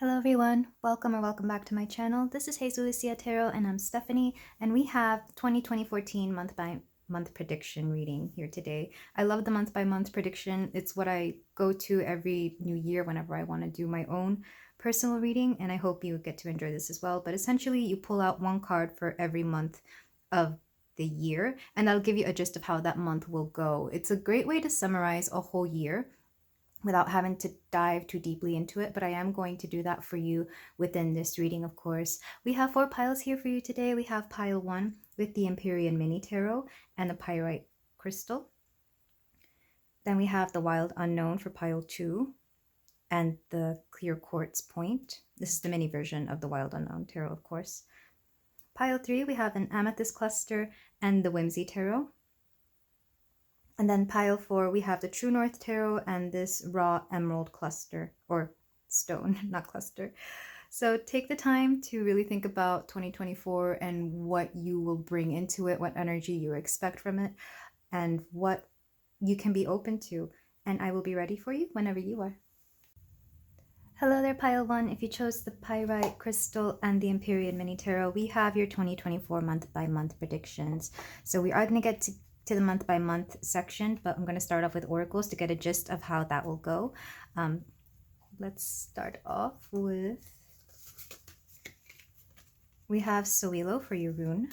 Hello everyone, welcome or welcome back to my channel. This is Hazel Lucia Tarot and I'm Stephanie, and we have 2014 month by month prediction reading here today. I love the month by month prediction. It's what I go to every new year whenever I want to do my own personal reading, and I hope you get to enjoy this as well. But essentially you pull out one card for every month of the year, and that'll give you a gist of how that month will go. It's a great way to summarize a whole year without having to dive too deeply into it, but I am going to do that for you within this reading, of course. We have 4 piles here for you today. We have pile 1 with the Empyrean mini tarot and the pyrite crystal. Then we have the wild unknown for pile 2 and the clear quartz point. This is the mini version of the wild unknown tarot, of course. Pile 3, we have an amethyst cluster and the Whimsy Tarot. And then pile 4, we have the True North Tarot and this raw emerald cluster, or stone, not cluster. So take the time to really think about 2024 and what you will bring into it, what energy you expect from it, and what you can be open to. And I will be ready for you whenever you are. Hello there, pile 1. If you chose the pyrite crystal and the Empyrean mini tarot, we have your 2024 month by month predictions. So we are going to get to the month by month section, but I'm going to start off with oracles to get a gist of how that will go. Let's start off with, we have Soilo for your rune,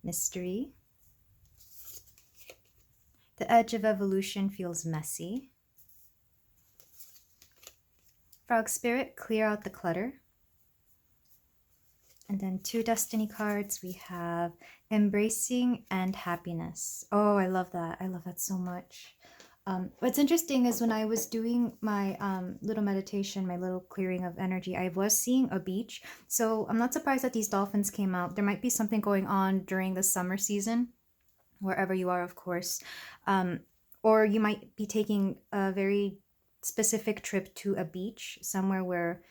mystery, the edge of evolution feels messy, frog spirit, clear out the clutter. And then 2 destiny cards. We have embracing and happiness. Oh, I love that. I love that so much. What's interesting is when I was doing my little meditation, my little clearing of energy, I was seeing a beach. So I'm not surprised that these dolphins came out. There might be something going on during the summer season, wherever you are, of course. Or you might be taking a very specific trip to a beach, somewhere where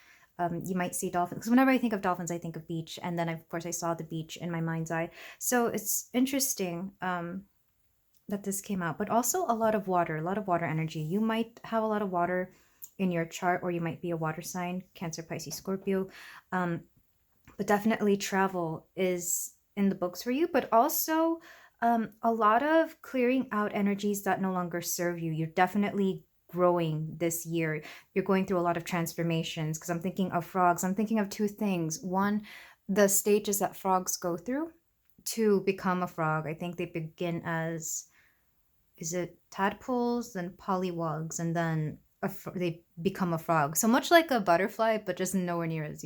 you might see dolphins. Because whenever I think of dolphins, I think of beach. And then, of course, I saw the beach in my mind's eye. So it's interesting that this came out. But also a lot of water energy. You might have a lot of water in your chart, or you might be a water sign, Cancer, Pisces, Scorpio. But definitely travel is in the books for you. But also a lot of clearing out energies that no longer serve you. You're definitely growing this year. You're going through a lot of transformations, because I'm thinking of frogs. I'm thinking of 2 things. One, the stages that frogs go through to become a frog. I think they begin as, is it tadpoles, then pollywogs, and then they become a frog. So much like a butterfly, but just nowhere near as,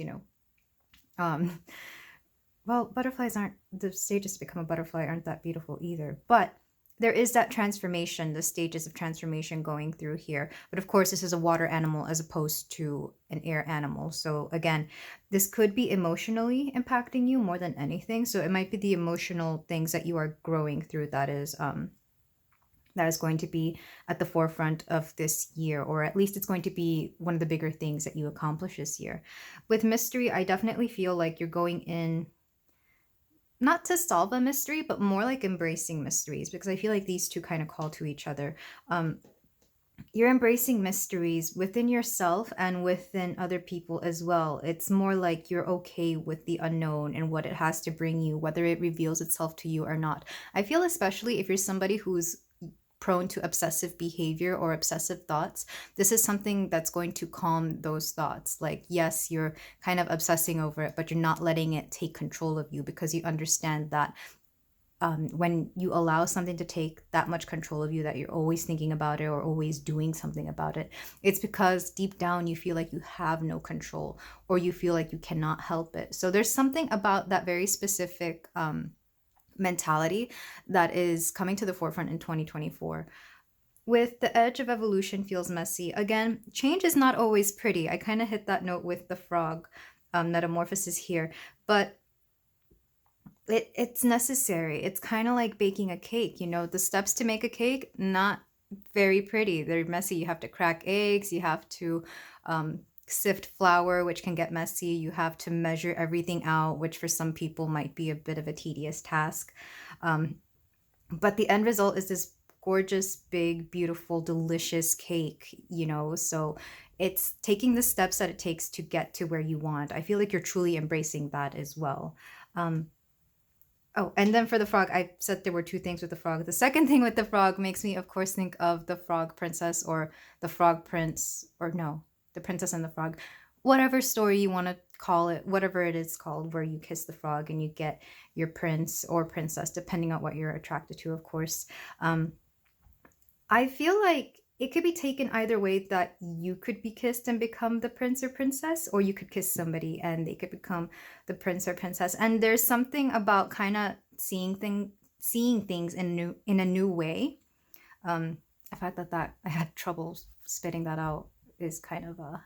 well, butterflies aren't, the stages to become a butterfly aren't that beautiful either, but there is that transformation, the stages of transformation going through here. But of course, this is a water animal as opposed to an air animal. So again, this could be emotionally impacting you more than anything. So it might be the emotional things that you are growing through that is going to be at the forefront of this year, or at least it's going to be one of the bigger things that you accomplish this year. With mystery, I definitely feel like you're going in not to solve a mystery, but more like embracing mysteries, because I feel like these 2 kind of call to each other. You're embracing mysteries within yourself and within other people as well. It's more like you're okay with the unknown and what it has to bring you, whether it reveals itself to you or not. I feel especially if you're somebody who's prone to obsessive behavior or obsessive thoughts, this is something that's going to calm those thoughts. Like, yes, you're kind of obsessing over it, but you're not letting it take control of you, because you understand that when you allow something to take that much control of you, that you're always thinking about it or always doing something about it, it's because deep down you feel like you have no control, or you feel like you cannot help it. So there's something about that very specific mentality that is coming to the forefront in 2024. With the edge of evolution feels messy. Again, change is not always pretty. I kind of hit that note with the frog metamorphosis here, but it's necessary. It's kind of like baking a cake. The steps to make a cake, not very pretty. They're messy. You have to crack eggs. You have to sift flour, which can get messy. You have to measure everything out, which for some people might be a bit of a tedious task. But the end result is this gorgeous, big, beautiful, delicious cake, you know? So it's taking the steps that it takes to get to where you want. I feel like you're truly embracing that as well. Um, Oh, and then for the frog, I said there were two things with the frog. The second thing with the frog makes me, of course, think of the frog princess or the frog prince, or no, the princess and the frog. Whatever story you want to call it, whatever it is called, where you kiss the frog and you get your prince or princess, depending on what you're attracted to, of course. Um, I feel like it could be taken either way, that you could be kissed and become the prince or princess, or you could kiss somebody and they could become the prince or princess. And there's something about kind of seeing things in a new way. The fact that I had trouble spitting that out is kind of a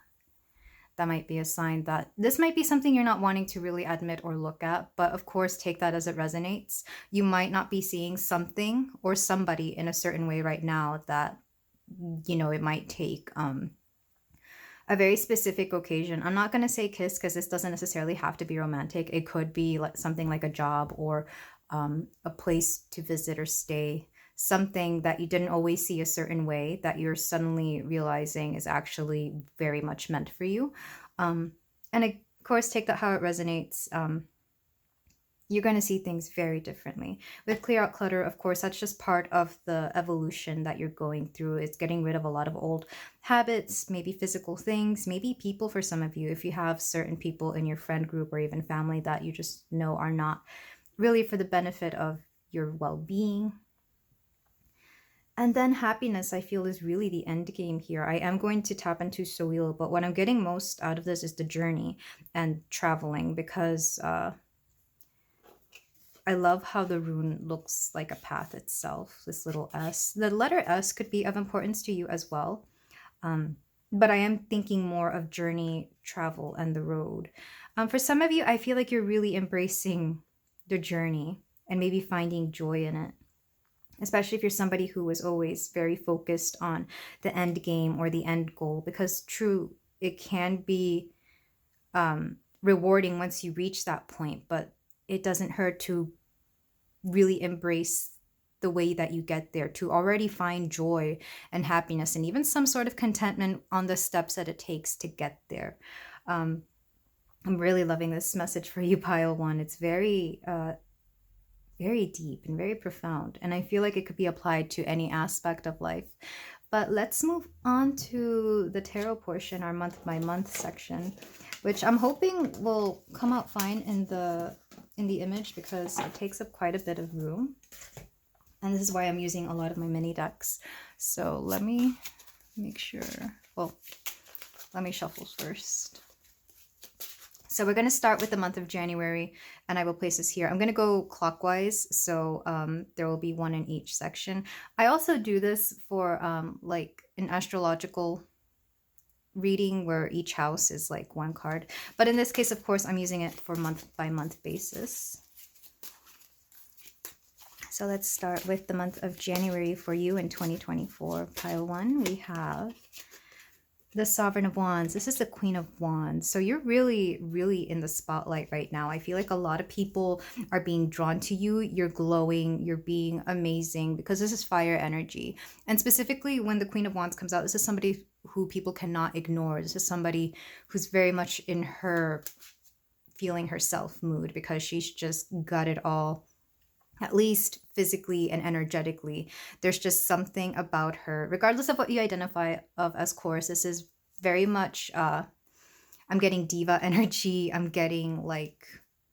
that might be a sign that this might be something you're not wanting to really admit or look at, but of course take that as it resonates. You might not be seeing something or somebody in a certain way right now that, you know, it might take a very specific occasion. I'm not going to say kiss because this doesn't necessarily have to be romantic. It could be like something like a job or a place to visit or stay, something that you didn't always see a certain way that you're suddenly realizing is actually very much meant for you. And of course, take that how it resonates. You're going to see things very differently. With clear out clutter, of course, that's just part of the evolution that you're going through. It's getting rid of a lot of old habits, maybe physical things, maybe people for some of you. If you have certain people in your friend group or even family that you just know are not really for the benefit of your well-being. And then happiness, I feel, is really the end game here. I am going to tap into Soil, but what I'm getting most out of this is the journey and traveling, because I love how the rune looks like a path itself, this little S. The letter S could be of importance to you as well. But I am thinking more of journey, travel, and the road. For some of you, I feel like you're really embracing the journey and maybe finding joy in it. Especially if you're somebody who was always very focused on the end game or the end goal, because true, it can be rewarding once you reach that point, but it doesn't hurt to really embrace the way that you get there, to already find joy and happiness and even some sort of contentment on the steps that it takes to get there. I'm really loving this message for you, pile one. It's very very deep and very profound, and I feel like it could be applied to any aspect of life. But let's move on to the tarot portion, our month by month section, which I'm hoping will come out fine in the image because it takes up quite a bit of room, and this is why I'm using a lot of my mini decks. So let me make sure, well, let me shuffle first. So we're going to start with the month of January, and I will place this here. I'm going to go clockwise, so there will be one in each section. I also do this for like an astrological reading where each house is like one card. But in this case, of course, I'm using it for month by month basis. So let's start with the month of January for you in 2024. Pile one, we have the Sovereign of Wands. This is the Queen of Wands. So you're really, really in the spotlight right now. I feel like a lot of people are being drawn to you. You're glowing. You're being amazing because this is fire energy. And specifically when the Queen of Wands comes out, this is somebody who people cannot ignore. This is somebody who's very much in her feeling herself mood because she's just got it all. At least physically and energetically, there's just something about her, regardless of what you identify of as Chorus. This is very much, I'm getting diva energy. I'm getting like,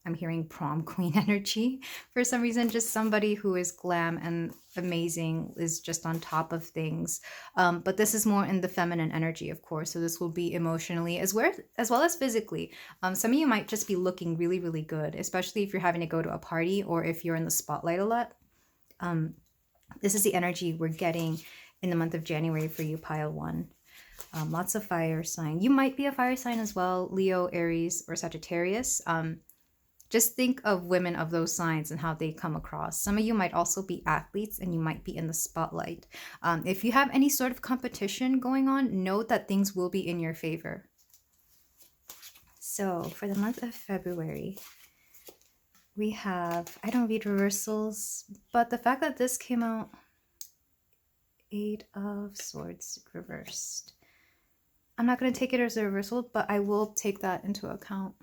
I'm hearing prom queen energy for some reason. Just somebody who is glam and amazing, is just on top of things. But this is more in the feminine energy, of course. So this will be emotionally as well as physically. Some of you might just be looking really, really good, especially if you're having to go to a party or if you're in the spotlight a lot. This is the energy we're getting in the month of January for you, pile one. Lots of fire sign. You might be a fire sign as well, Leo, Aries, or Sagittarius. Just think of women of those signs and how they come across. Some of you might also be athletes and you might be in the spotlight. If you have any sort of competition going on, note that things will be in your favor. So for the month of February, we have, I don't read reversals, but the fact that this came out, Eight of Swords reversed. I'm not going to take it as a reversal, but I will take that into account.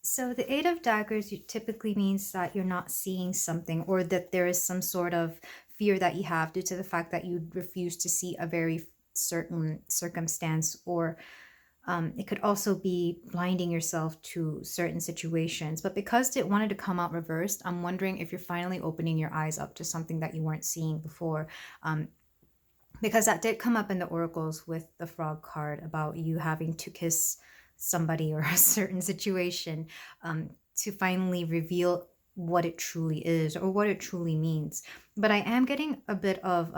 So the Eight of Daggers typically means that you're not seeing something, or that there is some sort of fear that you have due to the fact that you refuse to see a very certain circumstance, or it could also be blinding yourself to certain situations. But because it wanted to come out reversed, I'm wondering if you're finally opening your eyes up to something that you weren't seeing before. Because that did come up in the oracles with the frog card about you having to kiss somebody or a certain situation to finally reveal what it truly is or what it truly means. But I am getting a bit of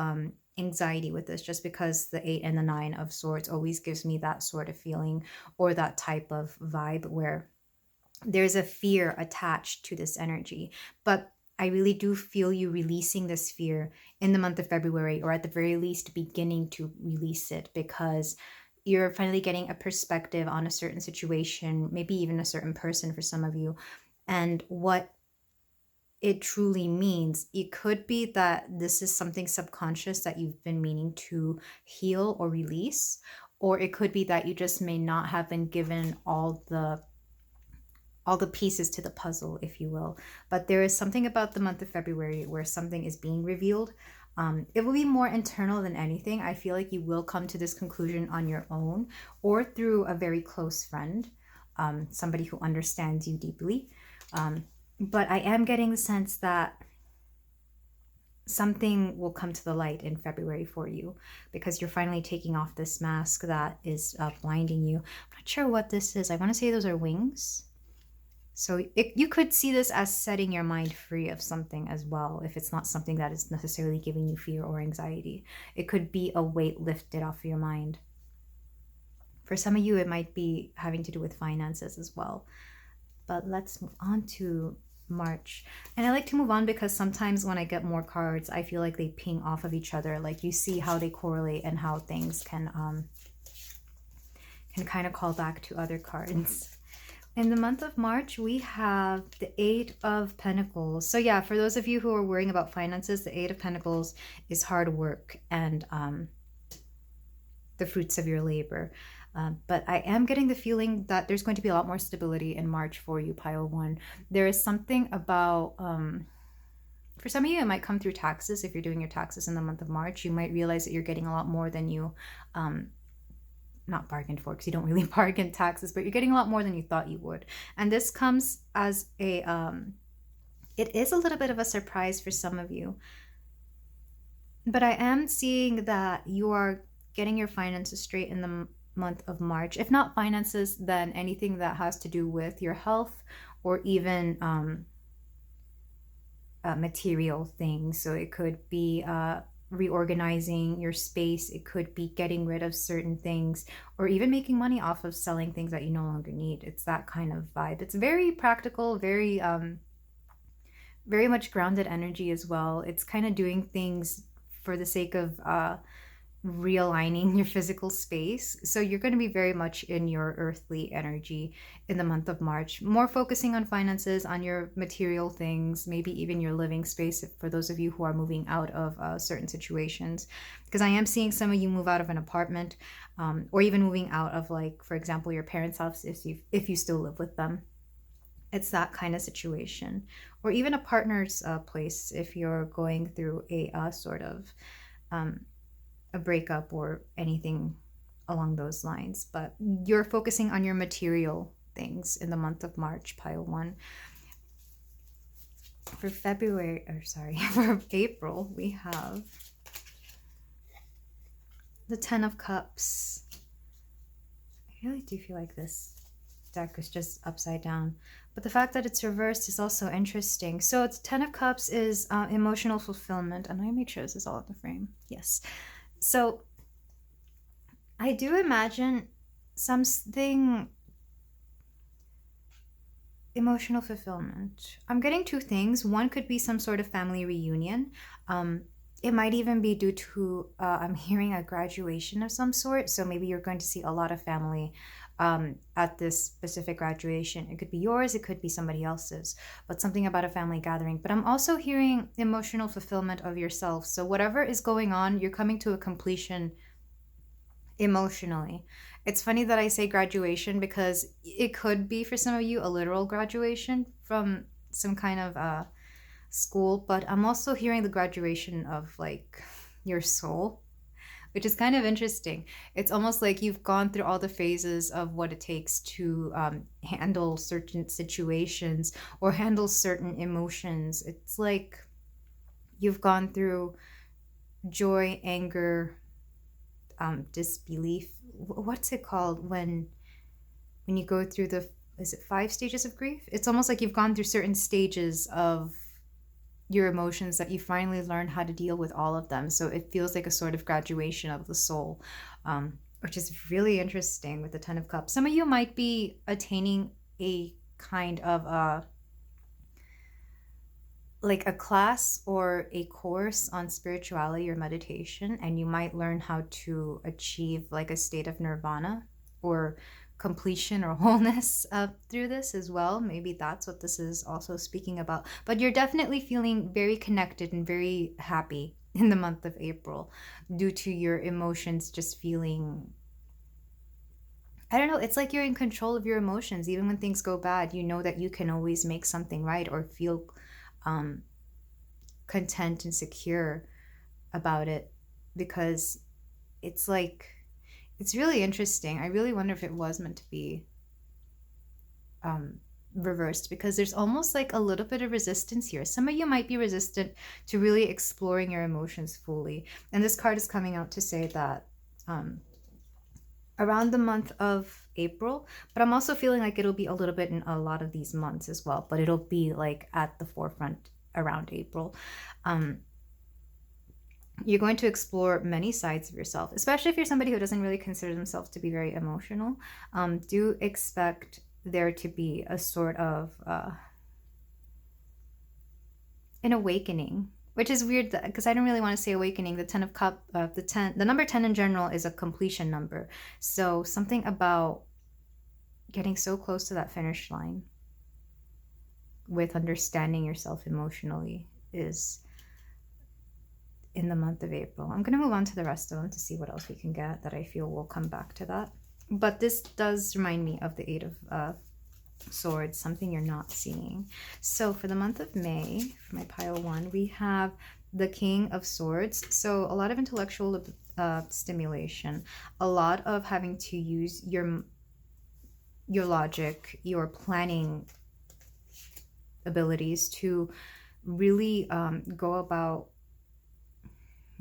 anxiety with this, just because the 8 and the 9 of Swords always gives me that sort of feeling or that type of vibe where there's a fear attached to this energy. But I really do feel you releasing this fear in the month of February, or at the very least beginning to release it, because you're finally getting a perspective on a certain situation, maybe even a certain person for some of you, and what it truly means. It could be that this is something subconscious that you've been meaning to heal or release, or it could be that you just may not have been given all the pieces to the puzzle, if you will. But there is something about the month of February where something is being revealed. It will be more internal than anything. I feel like you will come to this conclusion on your own or through a very close friend, somebody who understands you deeply. But I am getting the sense that something will come to the light in February for you, because you're finally taking off this mask that is blinding you. I'm not sure what this is. I want to say those are wings. So you could see this as setting your mind free of something as well, if it's not something that is necessarily giving you fear or anxiety. It could be a weight lifted off of your mind. For some of you, it might be having to do with finances as well. But let's move on to March. And I like to move on because sometimes when I get more cards, I feel like they ping off of each other. Like you see how they correlate and how things can kind of call back to other cards. In the month of March, we have the 8 of Pentacles. So yeah, for those of you who are worrying about finances, the 8 of Pentacles is hard work and the fruits of your labor. But I am getting the feeling that there's going to be a lot more stability in March for you, pile 1. There is something about, for some of you, it might come through taxes. If you're doing your taxes in the month of March, you might realize that you're getting a lot more than you not bargained for, because you don't really bargain taxes, but you're getting a lot more than you thought you would. And this comes as a it is a little bit of a surprise for some of you, but I am seeing that you are getting your finances straight in the month of March. If not finances, then anything that has to do with your health or even material things. So it could be reorganizing your space, it could be getting rid of certain things, or even making money off of selling things that you no longer need. It's that kind of vibe. It's very practical, very much grounded energy as well. It's kind of doing things for the sake of realigning your physical space. So you're going to be very much in your earthly energy in the month of March, more focusing on finances, on your material things, maybe even your living space for those of you who are moving out of certain situations, because I am seeing some of you move out of an apartment, or even moving out of, like, for example, your parents' house if you still live with them. It's that kind of situation, or even a partner's place if you're going through a sort of a breakup or anything along those lines. But you're focusing on your material things in the month of March, pile 1. For for April, we have the 10 of Cups. I really do feel like this deck is just upside down, but the fact that it's reversed is also interesting. So it's 10 of Cups is emotional fulfillment, and let me make sure this is all in the frame. Yes. So I do imagine something emotional fulfillment. I'm getting 2 things. One could be some sort of family reunion. It might even be due to I'm hearing a graduation of some sort. So maybe you're going to see a lot of family at this specific graduation. It could be yours, it could be somebody else's, but something about a family gathering. But I'm also hearing emotional fulfillment of yourself. So whatever is going on, you're coming to a completion emotionally. It's funny that I say graduation because it could be for some of you a literal graduation from some kind of school, but I'm also hearing the graduation of like your soul, which is kind of interesting. It's almost like you've gone through all the phases of what it takes to handle certain situations or handle certain emotions. It's like you've gone through joy, anger, disbelief. What's it called when you go through the, is it 5 stages of grief? It's almost like you've gone through certain stages of your emotions that you finally learned how to deal with all of them. So it feels like a sort of graduation of the soul, which is really interesting with the Ten of Cups. Some of you might be attaining a kind of like a class or a course on spirituality or meditation, and you might learn how to achieve like a state of nirvana or completion or wholeness through this as well. Maybe that's what this is also speaking about. But you're definitely feeling very connected and very happy in the month of April due to your emotions just feeling, I don't know, it's like you're in control of your emotions. Even when things go bad, you know that you can always make something right or feel content and secure about it, because it's like, it's really interesting. I really wonder if it was meant to be reversed, because there's almost like a little bit of resistance here. Some of you might be resistant to really exploring your emotions fully. And this card is coming out to say that around the month of April, but I'm also feeling like it'll be a little bit in a lot of these months as well, but it'll be like at the forefront around April. You're going to explore many sides of yourself, especially if you're somebody who doesn't really consider themselves to be very emotional. Do expect there to be a sort of an awakening, which is weird because I don't really want to say awakening. The 10 of Cups, the number 10 in general is a completion number. So something about getting so close to that finish line with understanding yourself emotionally is in the month of April. I'm going to move on to the rest of them to see what else we can get that I feel will come back to that. But this does remind me of the 8 of Swords, something you're not seeing. So for the month of May, for my pile 1, we have the King of Swords. So a lot of intellectual stimulation, a lot of having to use your logic, your planning abilities to really go about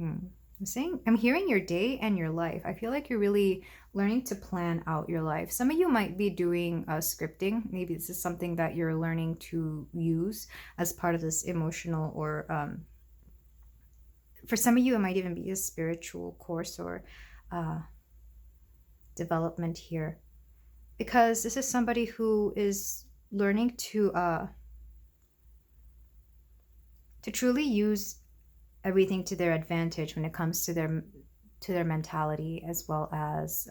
I'm hearing your day and your life. I feel like you're really learning to plan out your life. Some of you might be doing scripting. Maybe this is something that you're learning to use as part of this emotional, or for some of you, it might even be a spiritual course or development here. Because this is somebody who is learning to truly use everything to their advantage when it comes to their mentality, as well as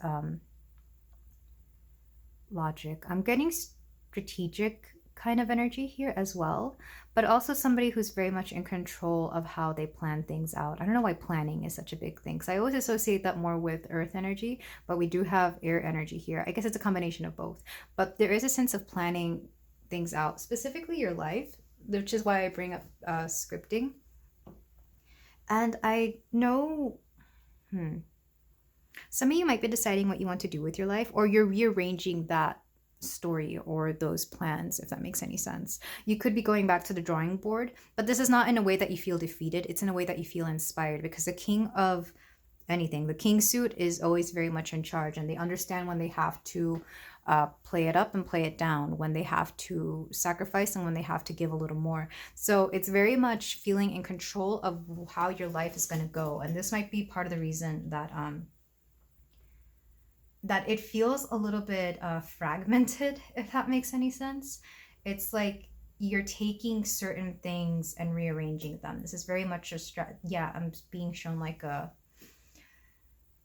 logic. I'm getting strategic kind of energy here as well, but also somebody who's very much in control of how they plan things out. I don't know why planning is such a big thing, because I always associate that more with earth energy, but we do have air energy here. I guess it's a combination of both, but there is a sense of planning things out, specifically your life, which is why I bring up scripting. And I know, some of you might be deciding what you want to do with your life, or you're rearranging that story or those plans, if that makes any sense. You could be going back to the drawing board, but this is not in a way that you feel defeated. It's in a way that you feel inspired, because the king of anything, the king suit, is always very much in charge, and they understand when they have to play it up and play it down, when they have to sacrifice and when they have to give a little more. So it's very much feeling in control of how your life is going to go. And this might be part of the reason that that it feels a little bit fragmented, if that makes any sense. It's like you're taking certain things and rearranging them. This is very much a I'm being shown like a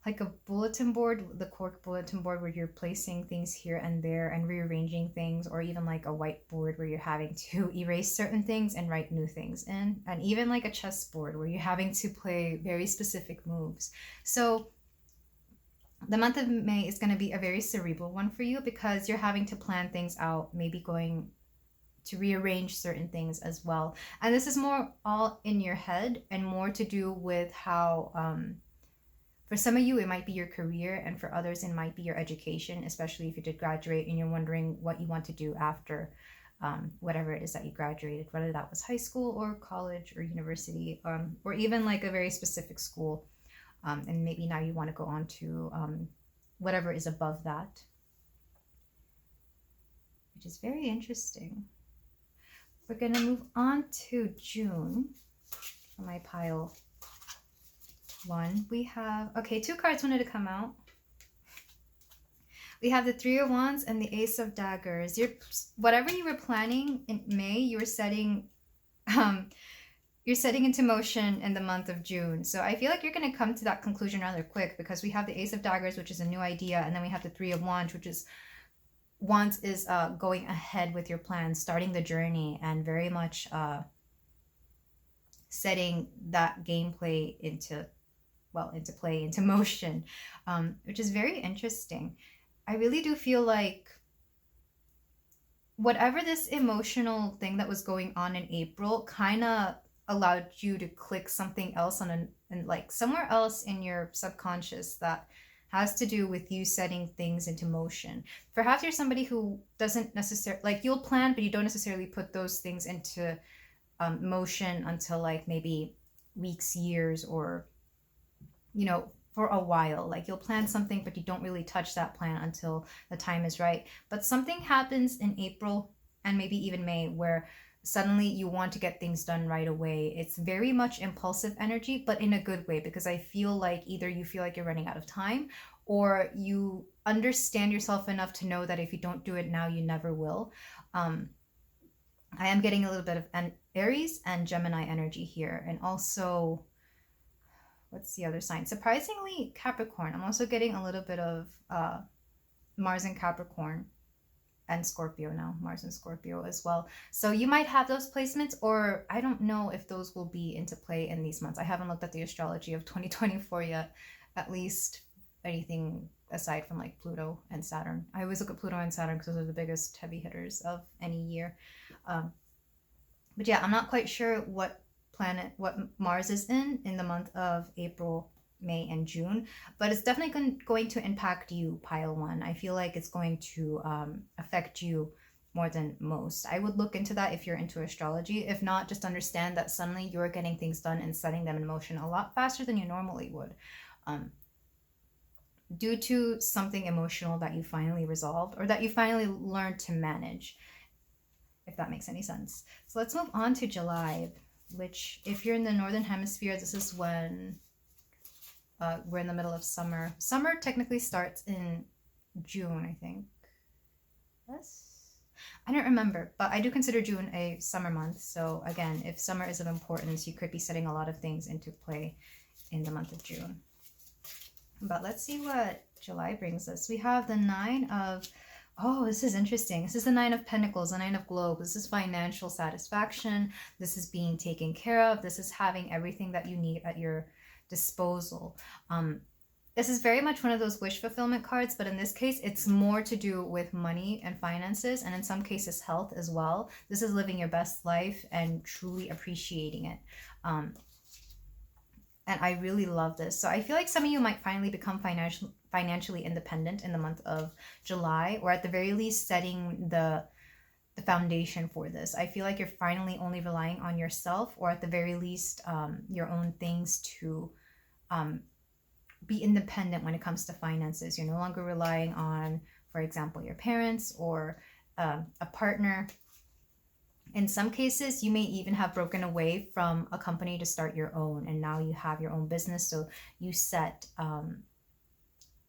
like a bulletin board, the cork bulletin board where you're placing things here and there and rearranging things, or even like a whiteboard where you're having to erase certain things and write new things in, and even like a chessboard where you're having to play very specific moves. So the month of May is going to be a very cerebral one for you because you're having to plan things out, maybe going to rearrange certain things as well. And this is more all in your head and more to do with how, for some of you, it might be your career, and for others, it might be your education, especially if you did graduate and you're wondering what you want to do after whatever it is that you graduated, whether that was high school or college or university, or even like a very specific school. And maybe now you want to go on to whatever is above that, which is very interesting. We're going to move on to June for my pile one. We have, okay, 2 cards wanted to come out. We have the 3 of Wands and the Ace of Daggers. Whatever you were planning in May, you were setting into motion in the month of June. So I feel like you're going to come to that conclusion rather quick, because we have the Ace of Daggers, which is a new idea, and then we have the 3 of Wands, which is going ahead with your plans, starting the journey, and very much setting that gameplay into motion, which is very interesting. I really do feel like whatever this emotional thing that was going on in April kind of allowed you to click something else and like somewhere else in your subconscious that has to do with you setting things into motion. Perhaps you're somebody who doesn't necessarily, like, you'll plan, but you don't necessarily put those things into motion until like maybe weeks, years, or, you know, for a while. Like, you'll plan something, but you don't really touch that plan until the time is right. But something happens in April and maybe even May where suddenly you want to get things done right away. It's very much impulsive energy, but in a good way, because I feel like either you feel like you're running out of time, or you understand yourself enough to know that if you don't do it now, you never will. I am getting a little bit of an Aries and Gemini energy here. And also, what's the other sign? Surprisingly, Capricorn. I'm also getting a little bit of Mars and Capricorn. And Scorpio now, Mars and Scorpio as well. So you might have those placements, or I don't know if those will be into play in these months. I haven't looked at the astrology of 2024 yet, at least anything aside from like Pluto and Saturn. I always look at Pluto and Saturn because those are the biggest heavy hitters of any year. But yeah, I'm not quite sure what Mars is in the month of April, May, and June, but it's definitely going to impact you, pile one. I feel like it's going to affect you more than most. I would look into that if you're into astrology. If not, just understand that suddenly you're getting things done and setting them in motion a lot faster than you normally would, due to something emotional that you finally resolved, or that you finally learned to manage, if that makes any sense. So let's move on to July, which, if you're in the Northern Hemisphere, this is when we're in the middle of summer. Summer technically starts in June, I think. Yes? I don't remember, but I do consider June a summer month. So again, if summer is of importance, you could be setting a lot of things into play in the month of June. But let's see what July brings us. We have the 9 of... Oh, this is interesting. This is the 9 of Pentacles, the 9 of Globes. This is financial satisfaction. This is being taken care of. This is having everything that you need at your disposal. This is very much one of those wish fulfillment cards, but in this case, it's more to do with money and finances, and in some cases, health as well. This is living your best life and truly appreciating it. And I really love this. So I feel like some of you might finally become financially independent in the month of July, or at the very least setting the foundation for this. I feel like you're finally only relying on yourself, or at the very least your own things to be independent when it comes to finances. You're no longer relying on, for example, your parents or a partner. In some cases, you may even have broken away from a company to start your own, and now you have your own business. So you set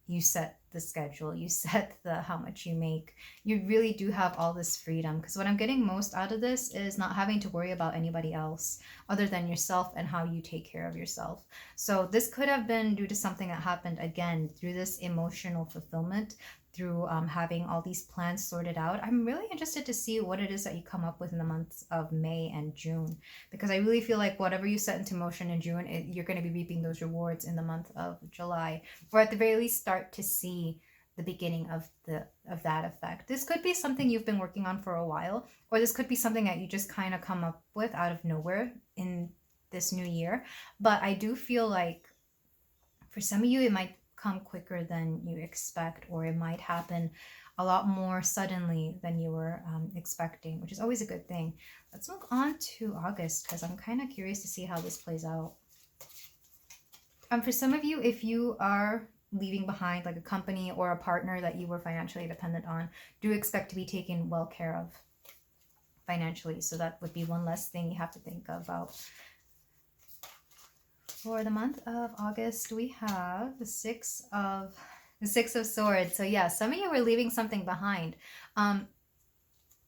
you set the schedule, you set the how much you make. You really do have all this freedom, because what I'm getting most out of this is not having to worry about anybody else other than yourself and how you take care of yourself. So this could have been due to something that happened again through this emotional fulfillment, through having all these plans sorted out. I'm really interested to see what it is that you come up with in the months of May and June, because I really feel like whatever you set into motion in June, you're going to be reaping those rewards in the month of July, or at the very least start to see the beginning of that effect. This could be something you've been working on for a while, or this could be something that you just kind of come up with out of nowhere in this new year. But I do feel like for some of you, it might come quicker than you expect, or it might happen a lot more suddenly than you were expecting, which is always a good thing. Let's move on to August, because I'm kind of curious to see how this plays out. For some of you, if you are leaving behind like a company or a partner that you were financially dependent on, do expect to be taken well care of financially. So that would be one less thing you have to think about. For the month of August, we have the Six of Swords. So yeah, some of you are leaving something behind.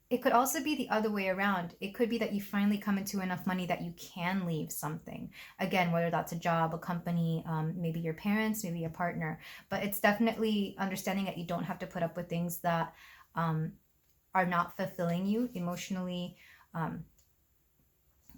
It could also be the other way around. It could be that you finally come into enough money that you can leave something. Again, whether that's a job, a company, maybe your parents, maybe your partner. But it's definitely understanding that you don't have to put up with things that are not fulfilling you emotionally,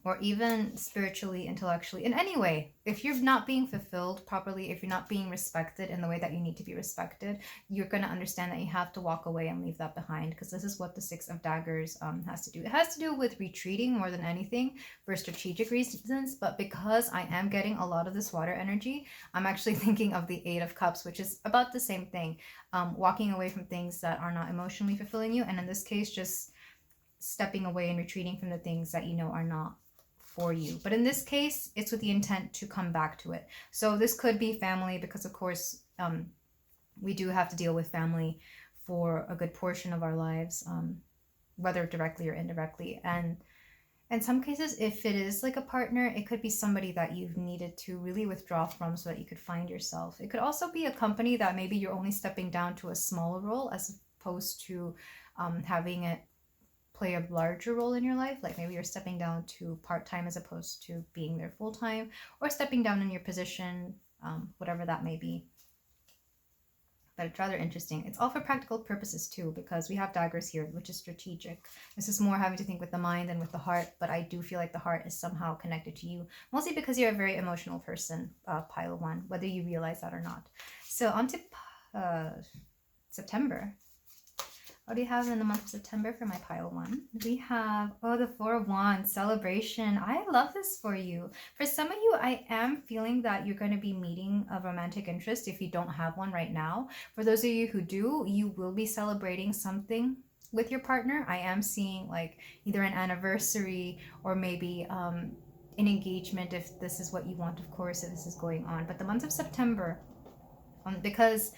or even spiritually, intellectually, in any way. If you're not being fulfilled properly, if you're not being respected in the way that you need to be respected, you're going to understand that you have to walk away and leave that behind, because this is what the Six of Daggers has to do. It has to do with retreating more than anything for strategic reasons, but because I am getting a lot of this water energy, I'm actually thinking of the Eight of Cups, which is about the same thing. Walking away from things that are not emotionally fulfilling you, and in this case, just stepping away and retreating from the things that you know are not for you. But in this case, it's with the intent to come back to it. So this could be family, because of course we do have to deal with family for a good portion of our lives, whether directly or indirectly. And in some cases, if it is like a partner, it could be somebody that you've needed to really withdraw from so that you could find yourself. It could also be a company that maybe you're only stepping down to a smaller role, as opposed to having it play a larger role in your life. Like maybe you're stepping down to part-time as opposed to being there full-time, or stepping down in your position, whatever that may be. But it's rather interesting. It's all for practical purposes too, because we have daggers here, which is strategic. This is more having to think with the mind than with the heart, but I do feel like the heart is somehow connected to you, mostly because you're a very emotional person, pile one, whether you realize that or not. So on to September. What do you have in the month of September for my pile one? We have, the Four of Wands, celebration. I love this for you. For some of you, I am feeling that you're going to be meeting a romantic interest if you don't have one right now. For those of you who do, you will be celebrating something with your partner. I am seeing like either an anniversary or maybe an engagement, if this is what you want, of course, if this is going on. But the month of September, because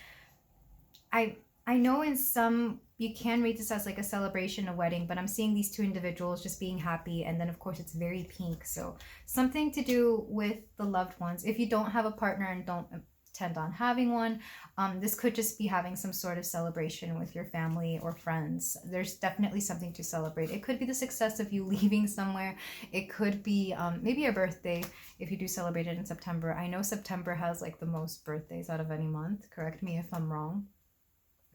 I know in some, you can read this as like a celebration, a wedding, but I'm seeing these two individuals just being happy. And then of course it's very pink. So something to do with the loved ones. If you don't have a partner and don't intend on having one, this could just be having some sort of celebration with your family or friends. There's definitely something to celebrate. It could be the success of you leaving somewhere. It could be maybe a birthday if you do celebrate it in September. I know September has like the most birthdays out of any month. Correct me if I'm wrong.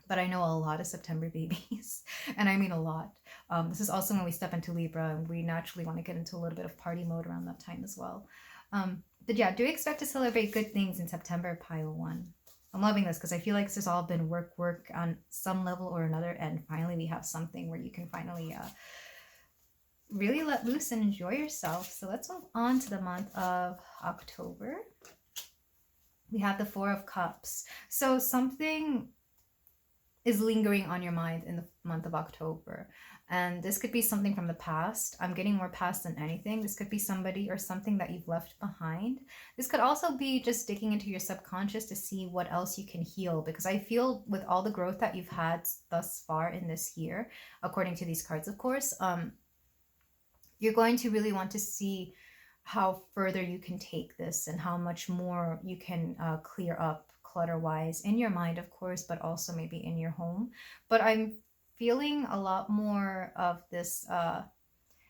But I know a lot of September babies, and I mean a lot. This is also when we step into Libra, and we naturally want to get into a little bit of party mode around that time as well. But yeah, do expect to celebrate good things in September, pile one. I'm loving this because I feel like this has all been work on some level or another, and finally we have something where you can finally really let loose and enjoy yourself. So let's move on to the month of October. We have the Four of Cups. So something is lingering on your mind in the month of October. And this could be something from the past. I'm getting more past than anything. This could be somebody or something that you've left behind. This could also be just digging into your subconscious to see what else you can heal. Because I feel with all the growth that you've had thus far in this year, according to these cards, of course, you're going to really want to see how further you can take this and how much more you can clear up, clutter wise in your mind, of course, but also maybe in your home. But I'm feeling a lot more of this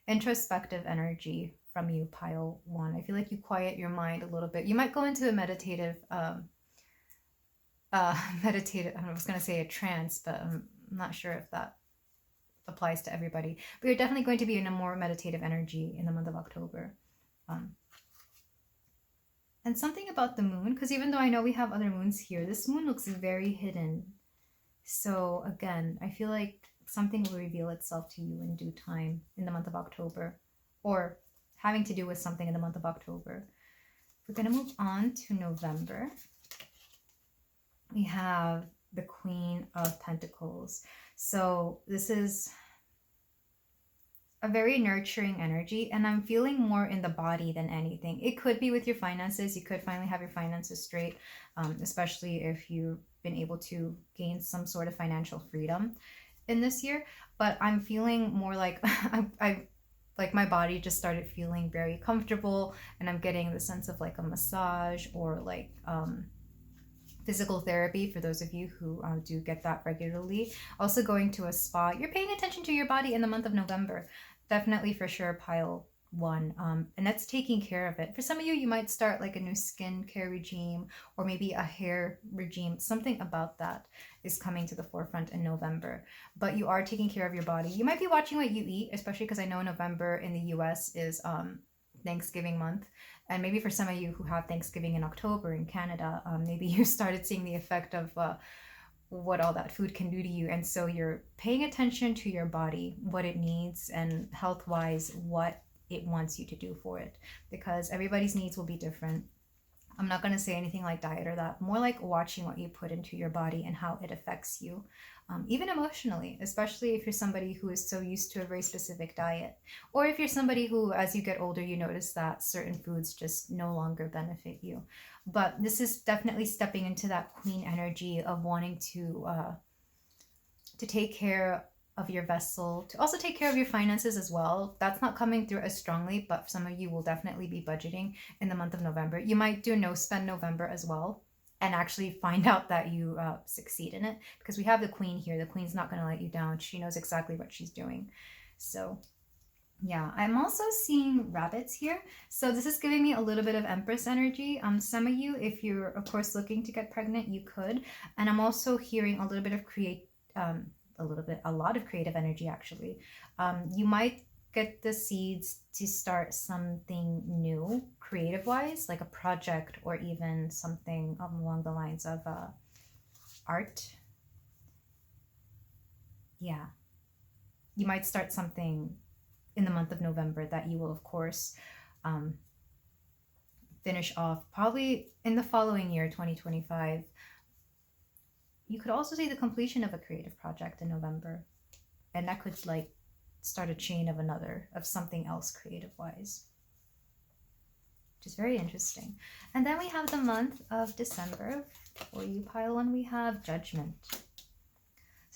introspective energy from you, pile one. I feel like you quiet your mind a little bit. You might go into a meditative meditative, I was going to say a trance, but I'm not sure if that applies to everybody. But you're definitely going to be in a more meditative energy in the month of October. And something about the moon, because even though I know we have other moons here, this moon looks very hidden. So again, I feel like something will reveal itself to you in due time in the month of October, or having to do with something in the month of October. We're going to move on to November. We have the Queen of Pentacles. So this is a very nurturing energy, and I'm feeling more in the body than anything. It could be with your finances. You could finally have your finances straight, especially if you've been able to gain some sort of financial freedom in this year. But I'm feeling more like like my body just started feeling very comfortable, and I'm getting the sense of like a massage or like physical therapy for those of you who do get that regularly. Also going to a spa. You're paying attention to your body in the month of November. Definitely for sure pile one. And that's taking care of it. For some of you, you might start like a new skincare regime or maybe a hair regime. Something about that is coming to the forefront in November. But you are taking care of your body. You might be watching what you eat, especially because I know November in the US is Thanksgiving month. And maybe for some of you who have Thanksgiving in October in Canada, maybe you started seeing the effect of what all that food can do to you. And so you're paying attention to your body, what it needs, and health-wise, what it wants you to do for it. Because everybody's needs will be different. I'm not going to say anything like diet or that. More like watching what you put into your body and how it affects you. Even emotionally, especially if you're somebody who is so used to a very specific diet. Or if you're somebody who, as you get older, you notice that certain foods just no longer benefit you. But this is definitely stepping into that queen energy of wanting to take care of your vessel, to also take care of your finances as well. That's not coming through as strongly, but some of you will definitely be budgeting in the month of November. You might do no spend November as well, and actually find out that you succeed in it, because we have the queen here. The queen's not going to let you down. She knows exactly what she's doing. So yeah, I'm also seeing rabbits here. So this is giving me a little bit of Empress energy. Some of you, if you're of course looking to get pregnant, you could. And I'm also hearing a little bit of a lot of creative energy actually. You might get the seeds to start something new creative wise, like a project or even something along the lines of art. Yeah, you might start something in the month of November that you will of course finish off probably in the following year, 2025. You could also see the completion of a creative project in November, and that could like start a chain of something else creative wise, which is very interesting. And then we have the month of December. For you, pile one, we have Judgment.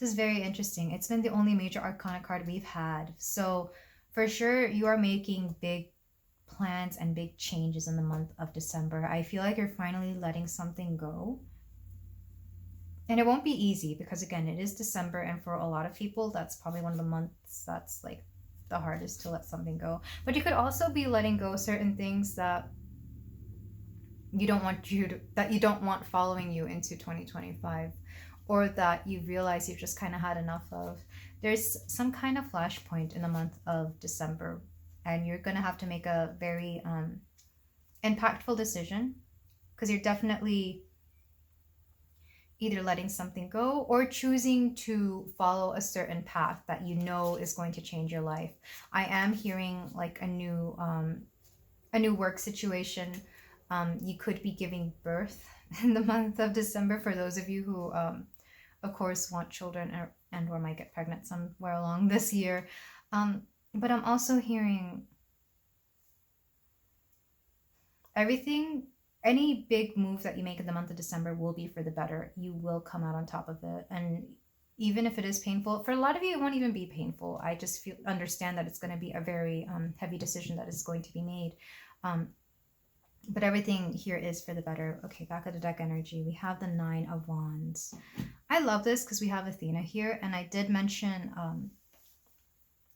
This is very interesting. It's been the only major arcana card we've had. So for sure, you are making big plans and big changes in the month of December. I feel like you're finally letting something go. And it won't be easy because, again, it is December. And for a lot of people, that's probably one of the months that's like the hardest to let something go. But you could also be letting go certain things that you don't want following you into 2025, or that you realize you've just kind of had enough of. There's some kind of flashpoint in the month of December, and you're going to have to make a very impactful decision, because you're definitely either letting something go or choosing to follow a certain path that you know is going to change your life. I am hearing like a new work situation. You could be giving birth in the month of December for those of you who, of course, want children or might get pregnant somewhere along this year. But I'm also hearing any big move that you make in the month of December will be for the better. You will come out on top of it. And even if it is painful, for a lot of you, it won't even be painful. I just understand that it's going to be a very heavy decision that is going to be made. But everything here is for the better. Okay, back of the deck energy. We have the 9 of Wands. I love this because we have Athena here. And I did mention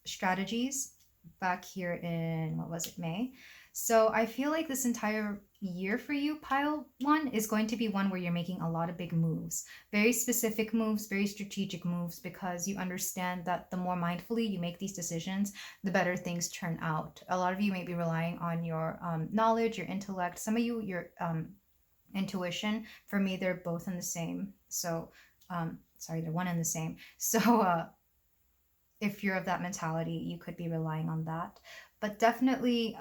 strategies back here in, what was it, May? So I feel like this entire year for you, pile 1, is going to be one where you're making a lot of big moves. Very specific moves, very strategic moves, because you understand that the more mindfully you make these decisions, the better things turn out. A lot of you may be relying on your knowledge, your intellect. Some of you, your intuition. For me, they're both in the same. So, sorry, they're one and the same. So, if you're of that mentality, you could be relying on that. But definitely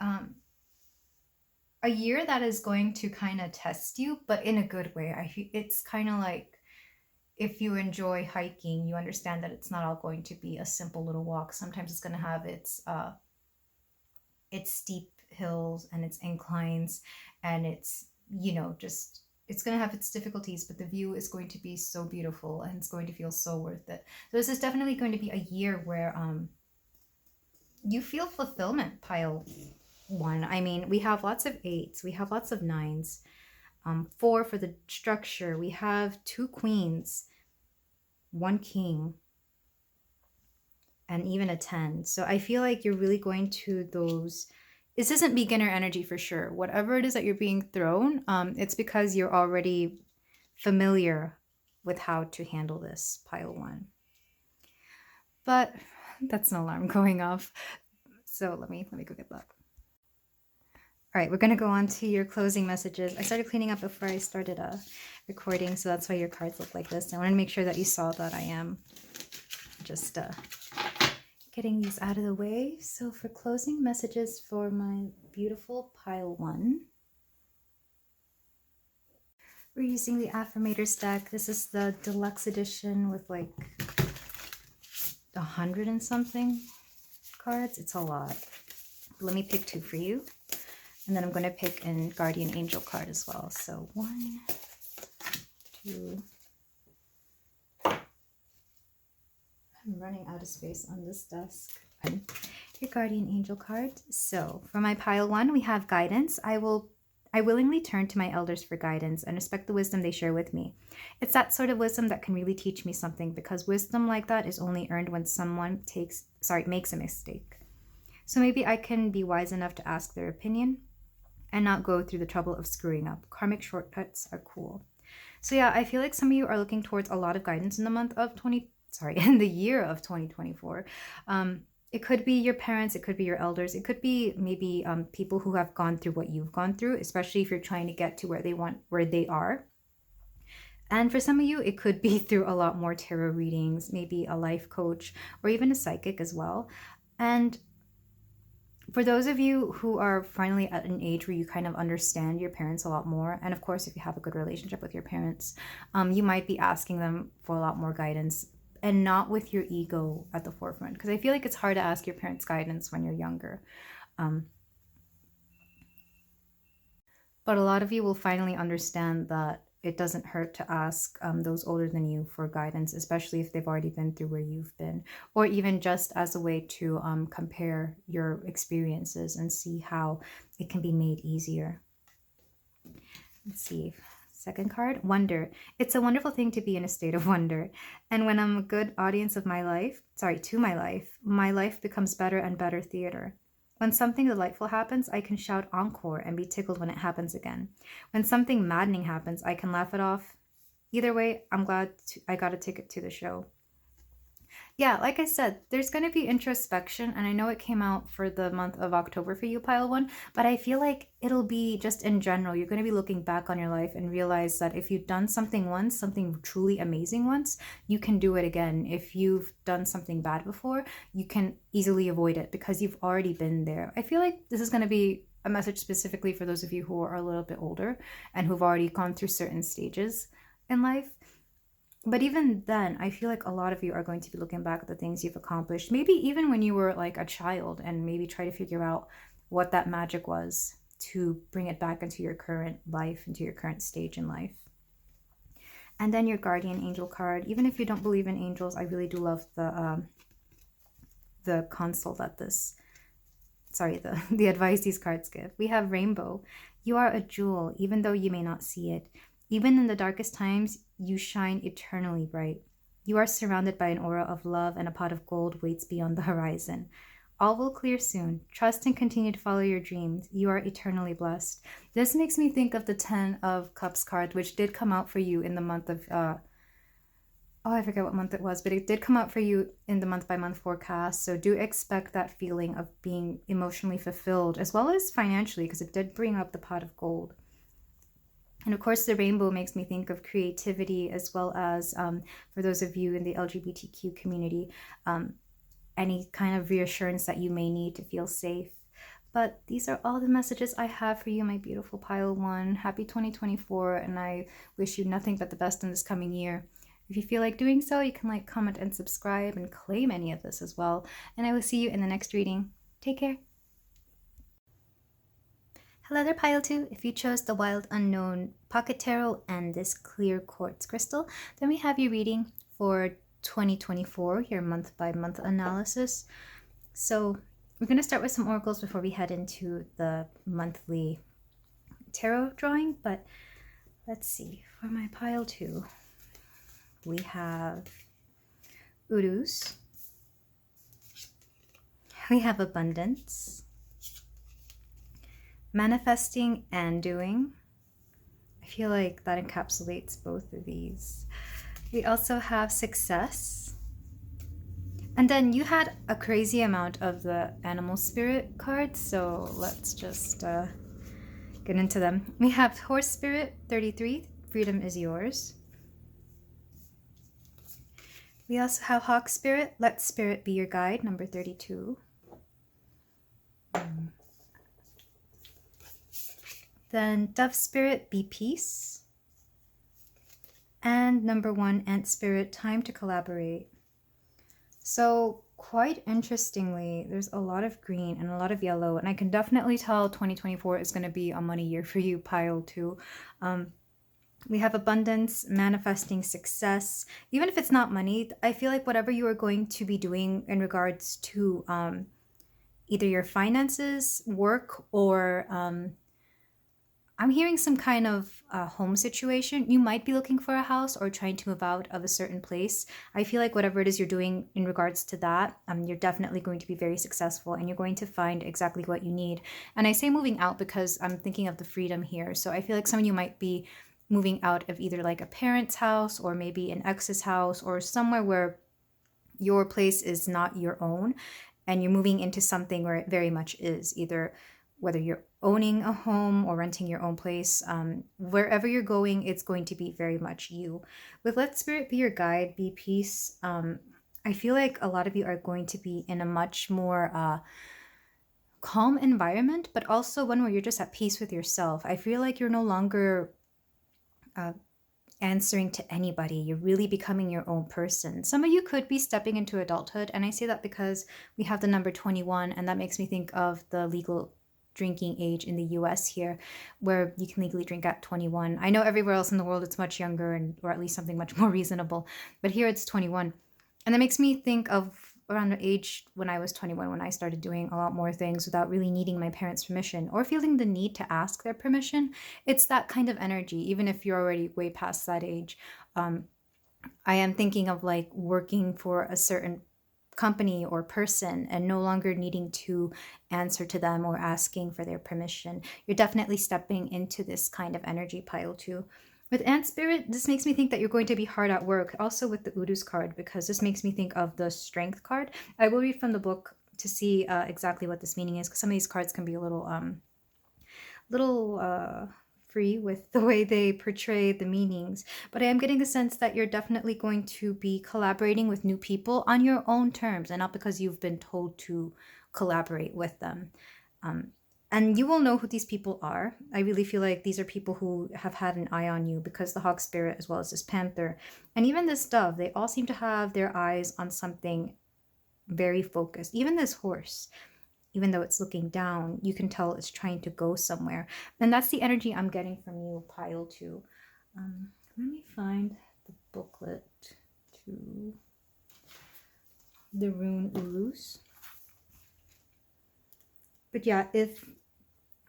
a year that is going to kind of test you, but in a good way. It's kind of like if you enjoy hiking, you understand that it's not all going to be a simple little walk. Sometimes it's going to have its steep hills and its inclines, and it's, you know, just, it's going to have its difficulties, but the view is going to be so beautiful and it's going to feel so worth it. So this is definitely going to be a year where you feel fulfillment, pile 1. I mean, we have lots of 8s, we have lots of 9s, 4 for the structure. We have 2 queens, 1 king, and even a 10. So I feel like you're really going to those. This isn't beginner energy for sure. Whatever it is that you're being thrown, it's because you're already familiar with how to handle this, pile 1. But that's an alarm going off. So let me go get that. All right, we're going to go on to your closing messages. I started cleaning up before I started recording, so that's why your cards look like this. I want to make sure that you saw that I am just getting these out of the way. So for closing messages for my beautiful pile 1, we're using the Affirmators deck. This is the deluxe edition with like 100 and something cards. It's a lot. Let me pick 2 for you. And then I'm going to pick a Guardian Angel card as well. So 1, 2. I'm running out of space on this desk. And your Guardian Angel card. So for my pile 1, we have guidance. I willingly turn to my elders for guidance and respect the wisdom they share with me. It's that sort of wisdom that can really teach me something, because wisdom like that is only earned when someone makes a mistake. So maybe I can be wise enough to ask their opinion and not go through the trouble of screwing up. Karmic shortcuts are cool. So yeah, I feel like some of you are looking towards a lot of guidance in the year of 2024. It could be your parents, it could be your elders, it could be maybe people who have gone through what you've gone through, especially if you're trying to get to where they are. And for some of you, it could be through a lot more tarot readings, maybe a life coach, or even a psychic as well. And for those of you who are finally at an age where you kind of understand your parents a lot more, and of course, if you have a good relationship with your parents, you might be asking them for a lot more guidance, and not with your ego at the forefront. Because I feel like it's hard to ask your parents guidance when you're younger. But a lot of you will finally understand that it doesn't hurt to ask those older than you for guidance, especially if they've already been through where you've been, or even just as a way to compare your experiences and see how it can be made easier. Let's see. Second card, wonder. It's a wonderful thing to be in a state of wonder. And when I'm a good audience of my life becomes better and better theater. When something delightful happens, I can shout encore and be tickled when it happens again. When something maddening happens, I can laugh it off. Either way, I'm glad I got a ticket to the show. Yeah, like I said, there's going to be introspection, and I know it came out for the month of October for you, pile 1, but I feel like it'll be just in general. You're going to be looking back on your life and realize that if you've done something once, something truly amazing once, you can do it again. If you've done something bad before, you can easily avoid it because you've already been there. I feel like this is going to be a message specifically for those of you who are a little bit older and who've already gone through certain stages in life. But even then, I feel like a lot of you are going to be looking back at the things you've accomplished, maybe even when you were like a child, and maybe try to figure out what that magic was to bring it back into your current life, into your current stage in life. And then your Guardian Angel card. Even if you don't believe in angels, I really do love the console that this sorry, the advice these cards give. We have Rainbow. You are a jewel, even though you may not see it. Even in the darkest times, you shine eternally bright. You are surrounded by an aura of love, and a pot of gold waits beyond the horizon. All will clear soon. Trust and continue to follow your dreams. You are eternally blessed. This makes me think of the 10 of Cups card, which did come out for you in the month of, I forget what month it was, but it did come out for you in the month-by-month forecast. So do expect that feeling of being emotionally fulfilled, as well as financially, because it did bring up the pot of gold. And of course, the rainbow makes me think of creativity, as well as, for those of you in the LGBTQ community, any kind of reassurance that you may need to feel safe. But these are all the messages I have for you, my beautiful pile one. Happy 2024, and I wish you nothing but the best in this coming year. If you feel like doing so, you can like, comment, and subscribe and claim any of this as well. And I will see you in the next reading. Take care. Hello there, Pile 2. If you chose the Wild Unknown Pocket Tarot and this clear quartz crystal, then we have your reading for 2024, your month-by-month analysis. So we're going to start with some oracles before we head into the monthly tarot drawing. But let's see, for my Pile 2, we have Urus, we have Abundance, Manifesting and Doing. I feel like that encapsulates both of these. We also have Success. And then you had a crazy amount of the Animal Spirit cards, so let's just get into them. We have Horse Spirit, 33, Freedom is Yours. We also have Hawk Spirit, Let Spirit Be Your Guide, number 32. Then Dove Spirit, Be Peace. And number 1, Ant Spirit, Time to Collaborate. So quite interestingly, there's a lot of green and a lot of yellow, and I can definitely tell 2024 is going to be a money year for you, Pile 2. We have Abundance, Manifesting, Success. Even if it's not money, I feel like whatever you are going to be doing in regards to either your finances, work, or I'm hearing some kind of home situation. You might be looking for a house or trying to move out of a certain place. I feel like whatever it is you're doing in regards to that, you're definitely going to be very successful, and you're going to find exactly what you need. And I say moving out because I'm thinking of the freedom here. So I feel like some of you might be moving out of either like a parent's house or maybe an ex's house or somewhere where your place is not your own, and you're moving into something where it very much is, either whether you're owning a home or renting your own place. Wherever you're going, it's going to be very much you. With Let Spirit Be Your Guide, Be Peace, I feel like a lot of you are going to be in a much more calm environment, but also one where you're just at peace with yourself. I feel like you're no longer answering to anybody. You're really becoming your own person. Some of you could be stepping into adulthood, and I say that because we have the number 21, and that makes me think of the legal drinking age in the US here, where you can legally drink at 21. I know everywhere else in the world it's much younger, or at least something much more reasonable, but here it's 21. And that makes me think of around the age when I was 21, when I started doing a lot more things without really needing my parents' permission or feeling the need to ask their permission. It's that kind of energy, even if you're already way past that age. I am thinking of like working for a certain company or person and no longer needing to answer to them or asking for their permission. You're definitely stepping into this kind of energy, Pile 2. With Ant Spirit, this makes me think that you're going to be hard at work, also with the Urus card, because this makes me think of the Strength card. I will read from the book to see exactly what this meaning is, because some of these cards can be a little free with the way they portray the meanings. But I am getting the sense that you're definitely going to be collaborating with new people on your own terms, and not because you've been told to collaborate with them. And you will know who these people are. I really feel like these are people who have had an eye on you, because the Hawk Spirit, as well as this Panther, and even this Dove, they all seem to have their eyes on something very focused. Even this horse, even though it's looking down, you can tell it's trying to go somewhere. And that's the energy I'm getting from you, Pile 2. Let me find the booklet to the rune Urus. But yeah, if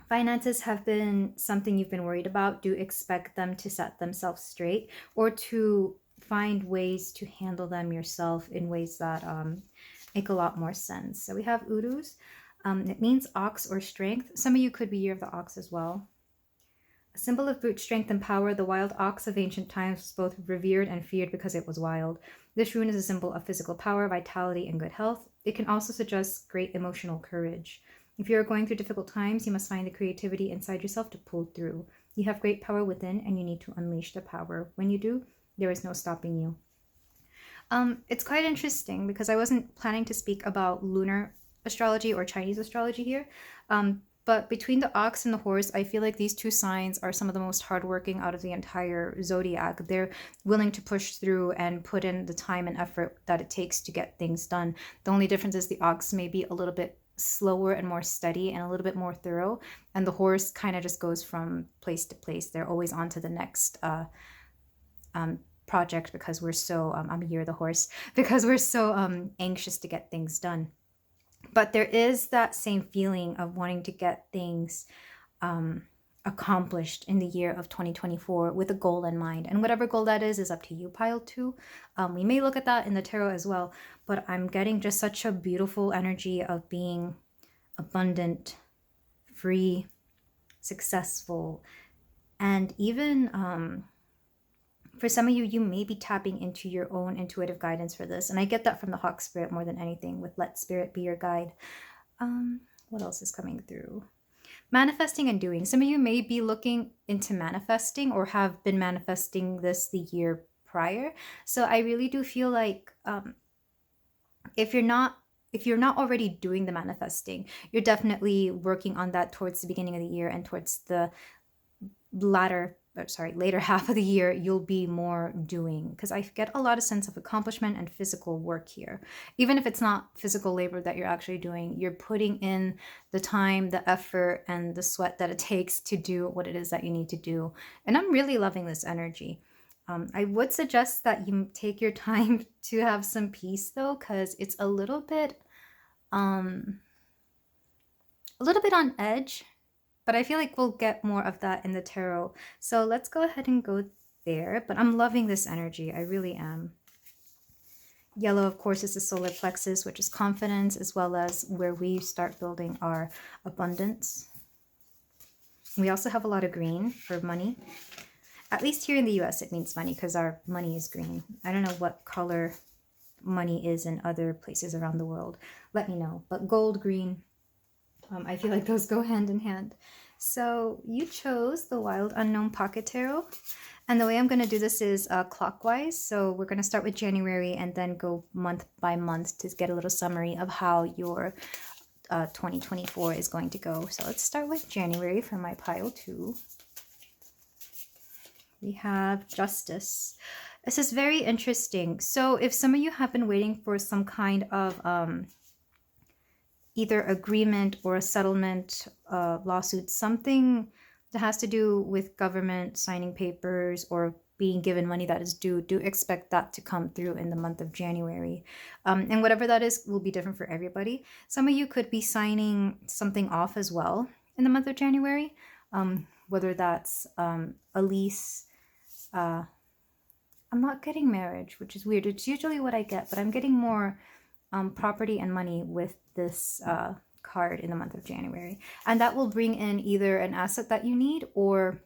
finances have been something you've been worried about, do expect them to set themselves straight or to find ways to handle them yourself in ways that make a lot more sense. So we have Urus. It means ox or strength. Some of you could be Year of the Ox as well. A symbol of brute strength and power, the wild ox of ancient times was both revered and feared because it was wild. This rune is a symbol of physical power, vitality, and good health. It can also suggest great emotional courage. If you are going through difficult times, you must find the creativity inside yourself to pull through. You have great power within, and you need to unleash the power. When you do, there is no stopping you. It's quite interesting because I wasn't planning to speak about lunar astrology or Chinese astrology here. But between the ox and the horse, I feel like these two signs are some of the most hardworking out of the entire zodiac. They're willing to push through and put in the time and effort that it takes to get things done. The only difference is the ox may be a little bit slower and more steady and a little bit more thorough, and the horse kind of just goes from place to place. They're always on to the next project because we're so I'm Year of the Horse, because we're so anxious to get things done. But there is that same feeling of wanting to get things accomplished in the year of 2024 with a goal in mind. And whatever goal that is up to you, pile 2. We may look at that in the tarot as well, but I'm getting just such a beautiful energy of being abundant, free, successful, and even for some of you, you may be tapping into your own intuitive guidance for this. And I get that from the Hawk Spirit more than anything, with let Spirit be your guide. What else is coming through? Manifesting and doing. Some of you may be looking into manifesting or have been manifesting this the year prior. So I really do feel like if you're not already doing the manifesting, you're definitely working on that towards the beginning of the year, and towards the later half of the year, you'll be more doing, because I get a lot of sense of accomplishment and physical work here. Even if it's not physical labor that you're actually doing, you're putting in the time, the effort, and the sweat that it takes to do what it is that you need to do. And I'm really loving this energy. I would suggest that you take your time to have some peace though, because it's a little bit on edge. But I feel like we'll get more of that in the tarot. So let's go ahead and go there. But I'm loving this energy. I really am. Yellow, of course, is the solar plexus, which is confidence, as well as where we start building our abundance. We also have a lot of green for money. At least here in the US, it means money because our money is green. I don't know what color money is in other places around the world. Let me know. But gold, green, I feel like those go hand in hand. So you chose the Wild Unknown Pocket Tarot. And the way I'm going to do this is clockwise. So we're going to start with January and then go month by month to get a little summary of how your 2024 is going to go. So let's start with January for my pile 2. We have Justice. This is very interesting. So if some of you have been waiting for some kind of either agreement or a settlement, lawsuit, something that has to do with government signing papers or being given money that is due, do expect that to come through in the month of January. And whatever that is will be different for everybody. Some of you could be signing something off as well in the month of January, whether that's a lease. I'm not getting marriage, which is weird. It's usually what I get, but I'm getting more property and money with this card in the month of January. And that will bring in either an asset that you need or,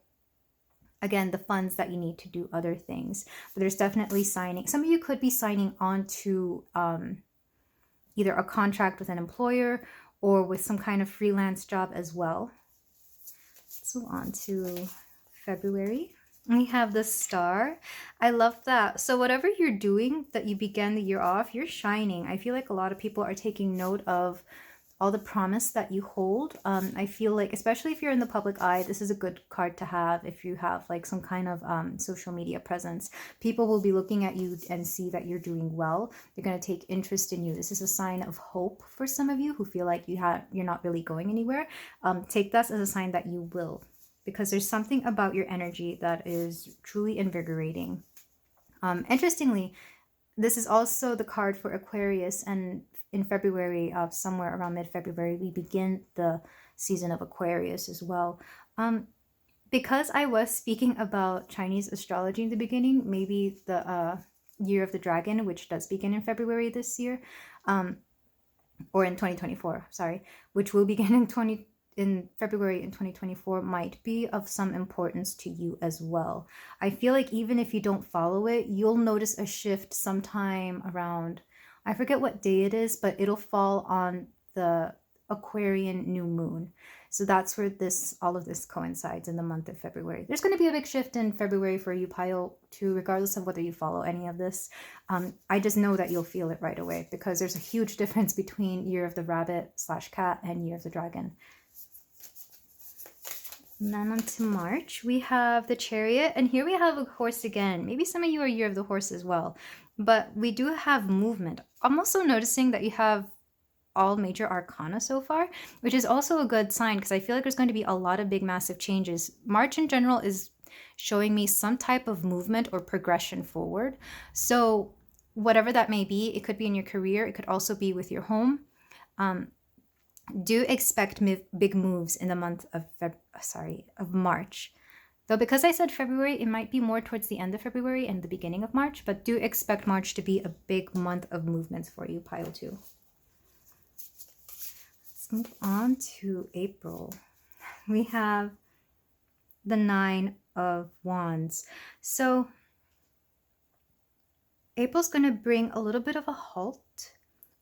again, the funds that you need to do other things. But there's definitely signing. Some of you could be signing on to either a contract with an employer or with some kind of freelance job as well. So on to February. We have the Star. I love that. So whatever you're doing that you began the year off, you're shining. I feel like a lot of people are taking note of all the promise that you hold. I feel like, especially if you're in the public eye, this is a good card to have if you have like some kind of social media presence. People will be looking at you and see that you're doing well. They're going to take interest in you. This is a sign of hope for some of you who feel like you're not really going anywhere. Take that as a sign that you will, because there's something about your energy that is truly invigorating. Interestingly, this is also the card for Aquarius, and in February, somewhere around mid-February, we begin the season of Aquarius as well. Because I was speaking about Chinese astrology in the beginning, maybe the Year of the Dragon, which does begin in February this year, or in 2024, sorry, which will begin in February in 2024, might be of some importance to you as well. I feel like even if you don't follow it, you'll notice a shift sometime around, I forget what day it is, but it'll fall on the Aquarian new moon. So that's where all of this coincides in the month of February. There's going to be a big shift in February for you, Pile 2, regardless of whether you follow any of this. I just know that you'll feel it right away because there's a huge difference between Year of the Rabbit/Cat and Year of the Dragon. And then on to March, we have the Chariot, and here we have a horse again. Maybe some of you are Year of the Horse as well, but we do have movement. I'm also noticing that you have all major arcana so far, which is also a good sign because I feel like there's going to be a lot of big, massive changes. March in general is showing me some type of movement or progression forward. So whatever that may be, it could be in your career. It could also be with your home. Do expect big moves in the month of March. Though because I said February, it might be more towards the end of February and the beginning of March, but do expect March to be a big month of movements for you, Pile 2. Let's move on to April. We have the 9 of Wands. So April's going to bring a little bit of a halt,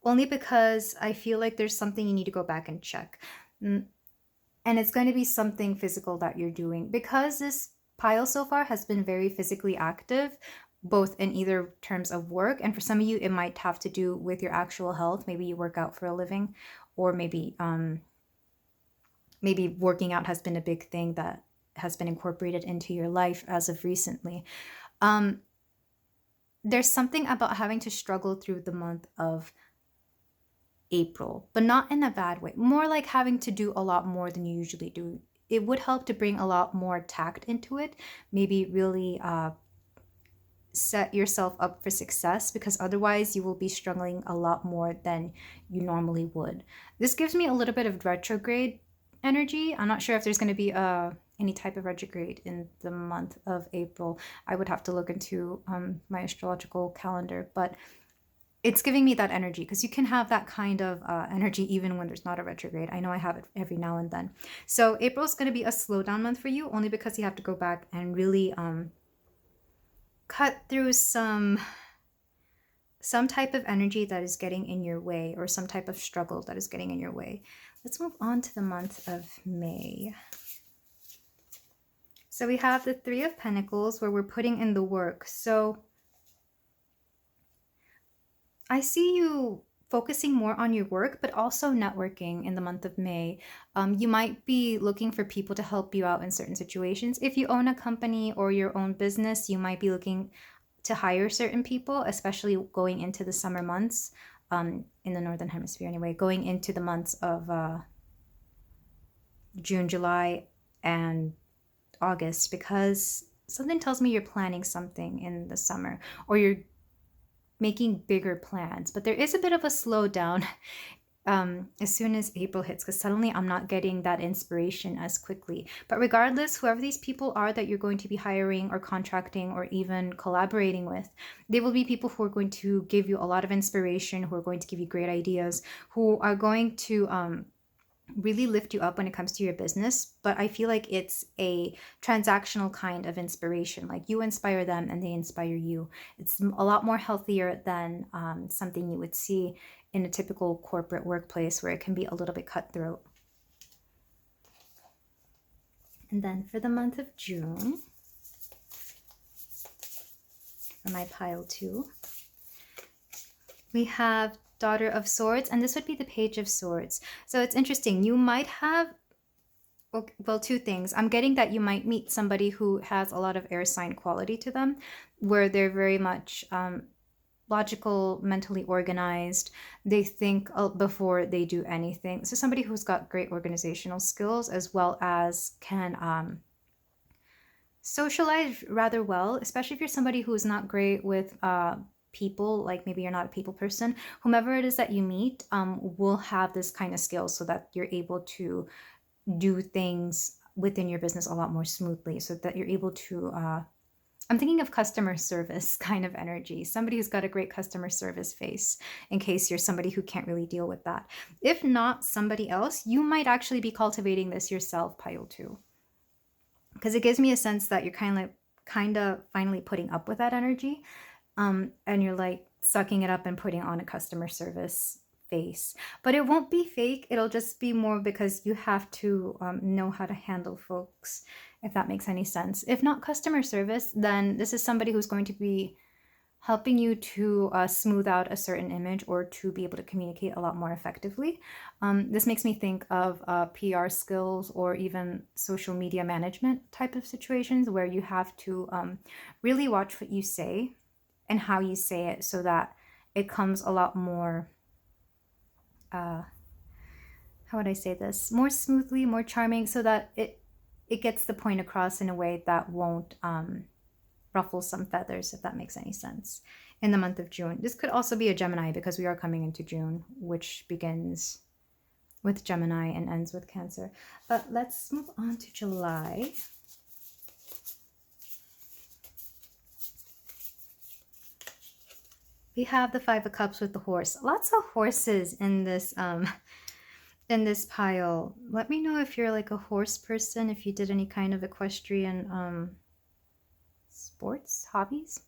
only because I feel like there's something you need to go back and check. And it's going to be something physical that you're doing. Because this pile so far has been very physically active, both in either terms of work, and for some of you, it might have to do with your actual health. Maybe you work out for a living, or maybe working out has been a big thing that has been incorporated into your life as of recently. There's something about having to struggle through the month of April, but not in a bad way. More like having to do a lot more than you usually do. It would help to bring a lot more tact into it. Maybe really set yourself up for success, because otherwise you will be struggling a lot more than you normally would. This gives me a little bit of retrograde energy. I'm not sure if there's going to be any type of retrograde in the month of April. I would have to look into my astrological calendar, but it's giving me that energy, because you can have that kind of energy even when there's not a retrograde. I know I have it every now and then. So April is going to be a slowdown month for you, only because you have to go back and really cut through some type of energy that is getting in your way, or some type of struggle that is getting in your way. Let's move on to the month of May. So we have the 3 of Pentacles, where we're putting in the work. So I see you focusing more on your work, but also networking in the month of May. You might be looking for people to help you out in certain situations. If you own a company or your own business, you might be looking to hire certain people, especially going into the summer months, in the Northern Hemisphere anyway, going into the months of June, July, and August, because something tells me you're planning something in the summer, or you're making bigger plans. But there is a bit of a slowdown as soon as April hits, because suddenly I'm not getting that inspiration as quickly. But regardless, whoever these people are that you're going to be hiring or contracting or even collaborating with, they will be people who are going to give you a lot of inspiration, who are going to give you great ideas, who are going to really lift you up when it comes to your business. But I feel like it's a transactional kind of inspiration. Like, you inspire them and they inspire you. It's a lot more healthier than something you would see in a typical corporate workplace, where it can be a little bit cutthroat. And then for the month of June, for my pile 2, we have Daughter of Swords, and this would be the Page of Swords. So it's interesting. You might have, well, 2 things. I'm getting that you might meet somebody who has a lot of air sign quality to them, where they're very much logical, mentally organized. They think before they do anything. So somebody who's got great organizational skills, as well as can socialize rather well, especially if you're somebody who's not great with people, like maybe you're not a people person, whomever it is that you meet will have this kind of skill so that you're able to do things within your business a lot more smoothly, so that you're able to I'm thinking of customer service kind of energy, somebody who's got a great customer service face, in case you're somebody who can't really deal with that. If not somebody else, you might actually be cultivating this yourself, pile 2, because it gives me a sense that you're kind of finally putting up with that energy, and you're like sucking it up and putting on a customer service face. But it won't be fake, it'll just be more because you have to know how to handle folks, if that makes any sense. If not customer service, then this is somebody who's going to be helping you to smooth out a certain image, or to be able to communicate a lot more effectively. This makes me think of PR skills, or even social media management type of situations, where you have to really watch what you say and how you say it, so that it comes a lot more, how would I say this, more smoothly, more charming, so that it gets the point across in a way that won't ruffle some feathers, if that makes any sense, in the month of June. This could also be a Gemini, because we are coming into June, which begins with Gemini and ends with Cancer. But let's move on to July. We have the 5 of Cups with the horse. Lots of horses in this pile. Let me know if you're like a horse person, if you did any kind of equestrian sports, hobbies,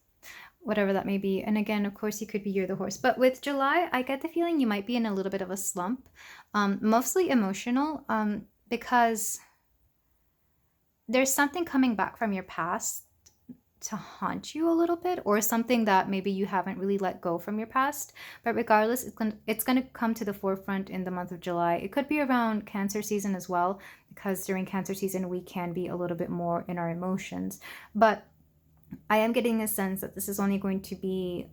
whatever that may be. And again, of course, you could be you're the horse. But with July, I get the feeling you might be in a little bit of a slump, mostly emotional, because there's something coming back from your past to haunt you a little bit, or something that maybe you haven't really let go from your past. But regardless, it's going to come to the forefront in the month of July. It could be around Cancer season as well, because during Cancer season we can be a little bit more in our emotions. But I am getting a sense that this is only going to be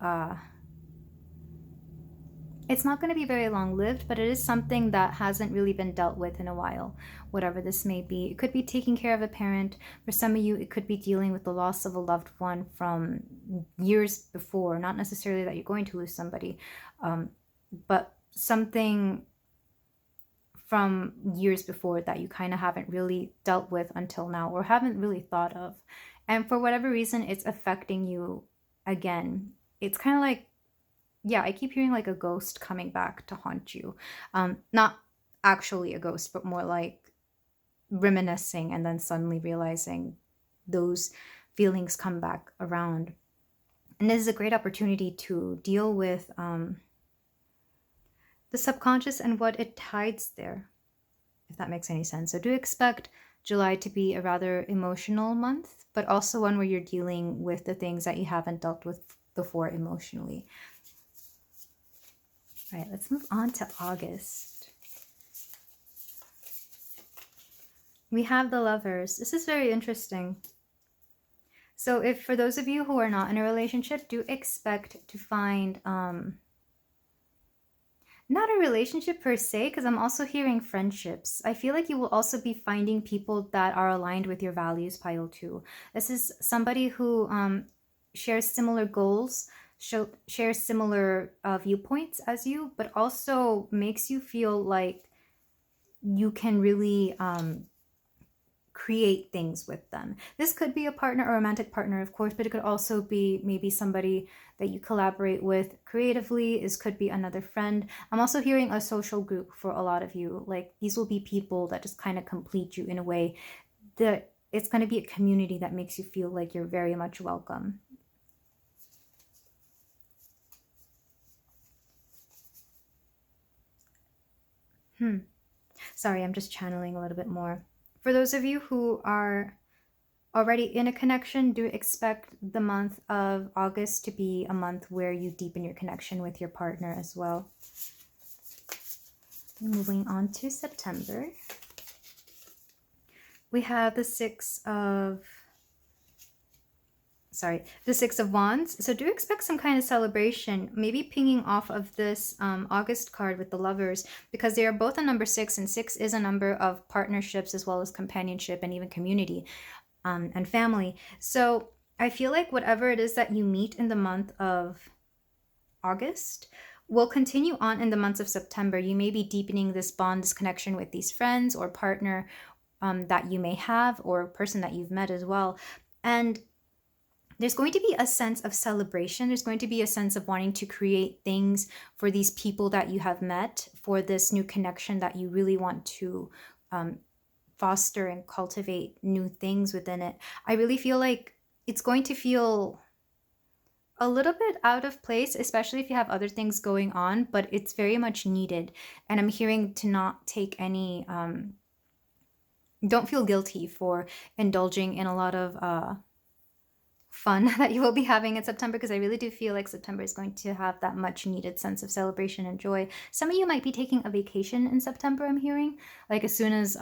it's not going to be very long-lived, but it is something that hasn't really been dealt with in a while, whatever this may be. It could be taking care of a parent. For some of you, it could be dealing with the loss of a loved one from years before. Not necessarily that you're going to lose somebody, but something from years before that you kind of haven't really dealt with until now, or haven't really thought of. And for whatever reason, it's affecting you again. It's kind of like, yeah, I keep hearing like a ghost coming back to haunt you. Not actually a ghost, but more like reminiscing and then suddenly realizing those feelings come back around. And this is a great opportunity to deal with the subconscious and what it hides there, if that makes any sense. So do expect July to be a rather emotional month, but also one where you're dealing with the things that you haven't dealt with before emotionally. All right, let's move on to August. We have the Lovers. This is very interesting. So if for those of you who are not in a relationship, do expect to find not a relationship per se, because I'm also hearing friendships. I feel like you will also be finding people that are aligned with your values, pile 2. This is somebody who shares similar goals, shares similar viewpoints as you, but also makes you feel like you can really create things with them. This could be a partner, a romantic partner, of course, but it could also be maybe somebody that you collaborate with creatively. This could be another friend. I'm also hearing a social group for a lot of you. Like, these will be people that just kind of complete you in a way that it's going to be a community that makes you feel like you're very much welcome. Sorry, I'm just channeling a little bit more. For those of you who are already in a connection, do expect the month of August to be a month where you deepen your connection with your partner as well. Moving on to September. We have the Six of Wands. So do expect some kind of celebration, maybe pinging off of this August card with the Lovers, because they are both a number 6, and 6 is a number of partnerships as well as companionship and even community and family. So I feel like whatever it is that you meet in the month of August will continue on in the months of September. You may be deepening this bond, this connection with these friends or partner that you may have, or person that you've met as well. And there's going to be a sense of celebration. There's going to be a sense of wanting to create things for these people that you have met, for this new connection that you really want to foster and cultivate new things within it. I really feel like it's going to feel a little bit out of place, especially if you have other things going on, but it's very much needed. And I'm hearing to not take any, don't feel guilty for indulging in a lot of fun that you will be having in September, because I really do feel like September is going to have that much needed sense of celebration and joy. Some of you might be taking a vacation in September, I'm hearing, like as soon as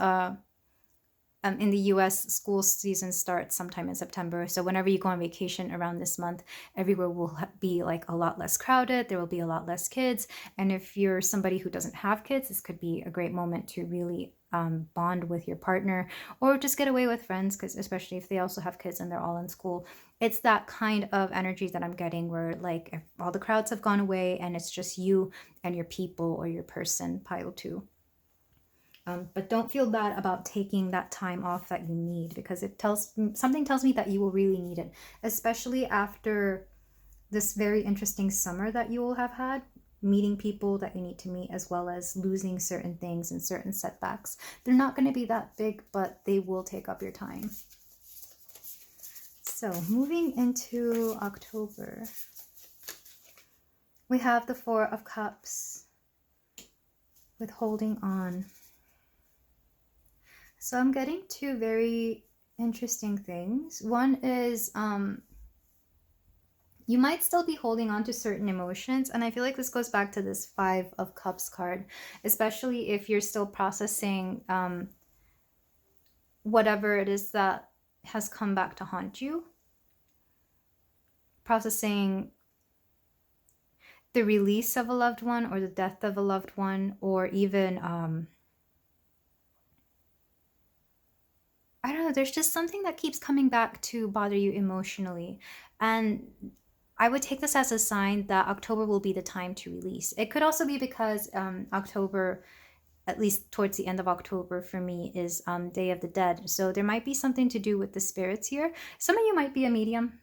in the US, school season starts sometime in September. So whenever you go on vacation around this month, everywhere will be like a lot less crowded. There will be a lot less kids. And if you're somebody who doesn't have kids, this could be a great moment to really bond with your partner, or just get away with friends, because especially if they also have kids and they're all in school. It's that kind of energy that I'm getting, where like if all the crowds have gone away and it's just you and your people or your person, pile 2. But don't feel bad about taking that time off that you need, because something tells me that you will really need it, especially after this very interesting summer that you will have had, meeting people that you need to meet, as well as losing certain things and certain setbacks. They're not going to be that big, but they will take up your time. So moving into October, we have the 4 of Cups with holding on. So I'm getting 2 very interesting things. One is you might still be holding on to certain emotions. And I feel like this goes back to this 5 of Cups card, especially if you're still processing whatever it is that has come back to haunt you. Processing the release of a loved one, or the death of a loved one, or even I don't know, there's just something that keeps coming back to bother you emotionally. And I would take this as a sign that October will be the time to release. It could also be because October, at least towards the end of October for me, is Day of the Dead. So there might be something to do with the spirits here. Some of you might be a medium.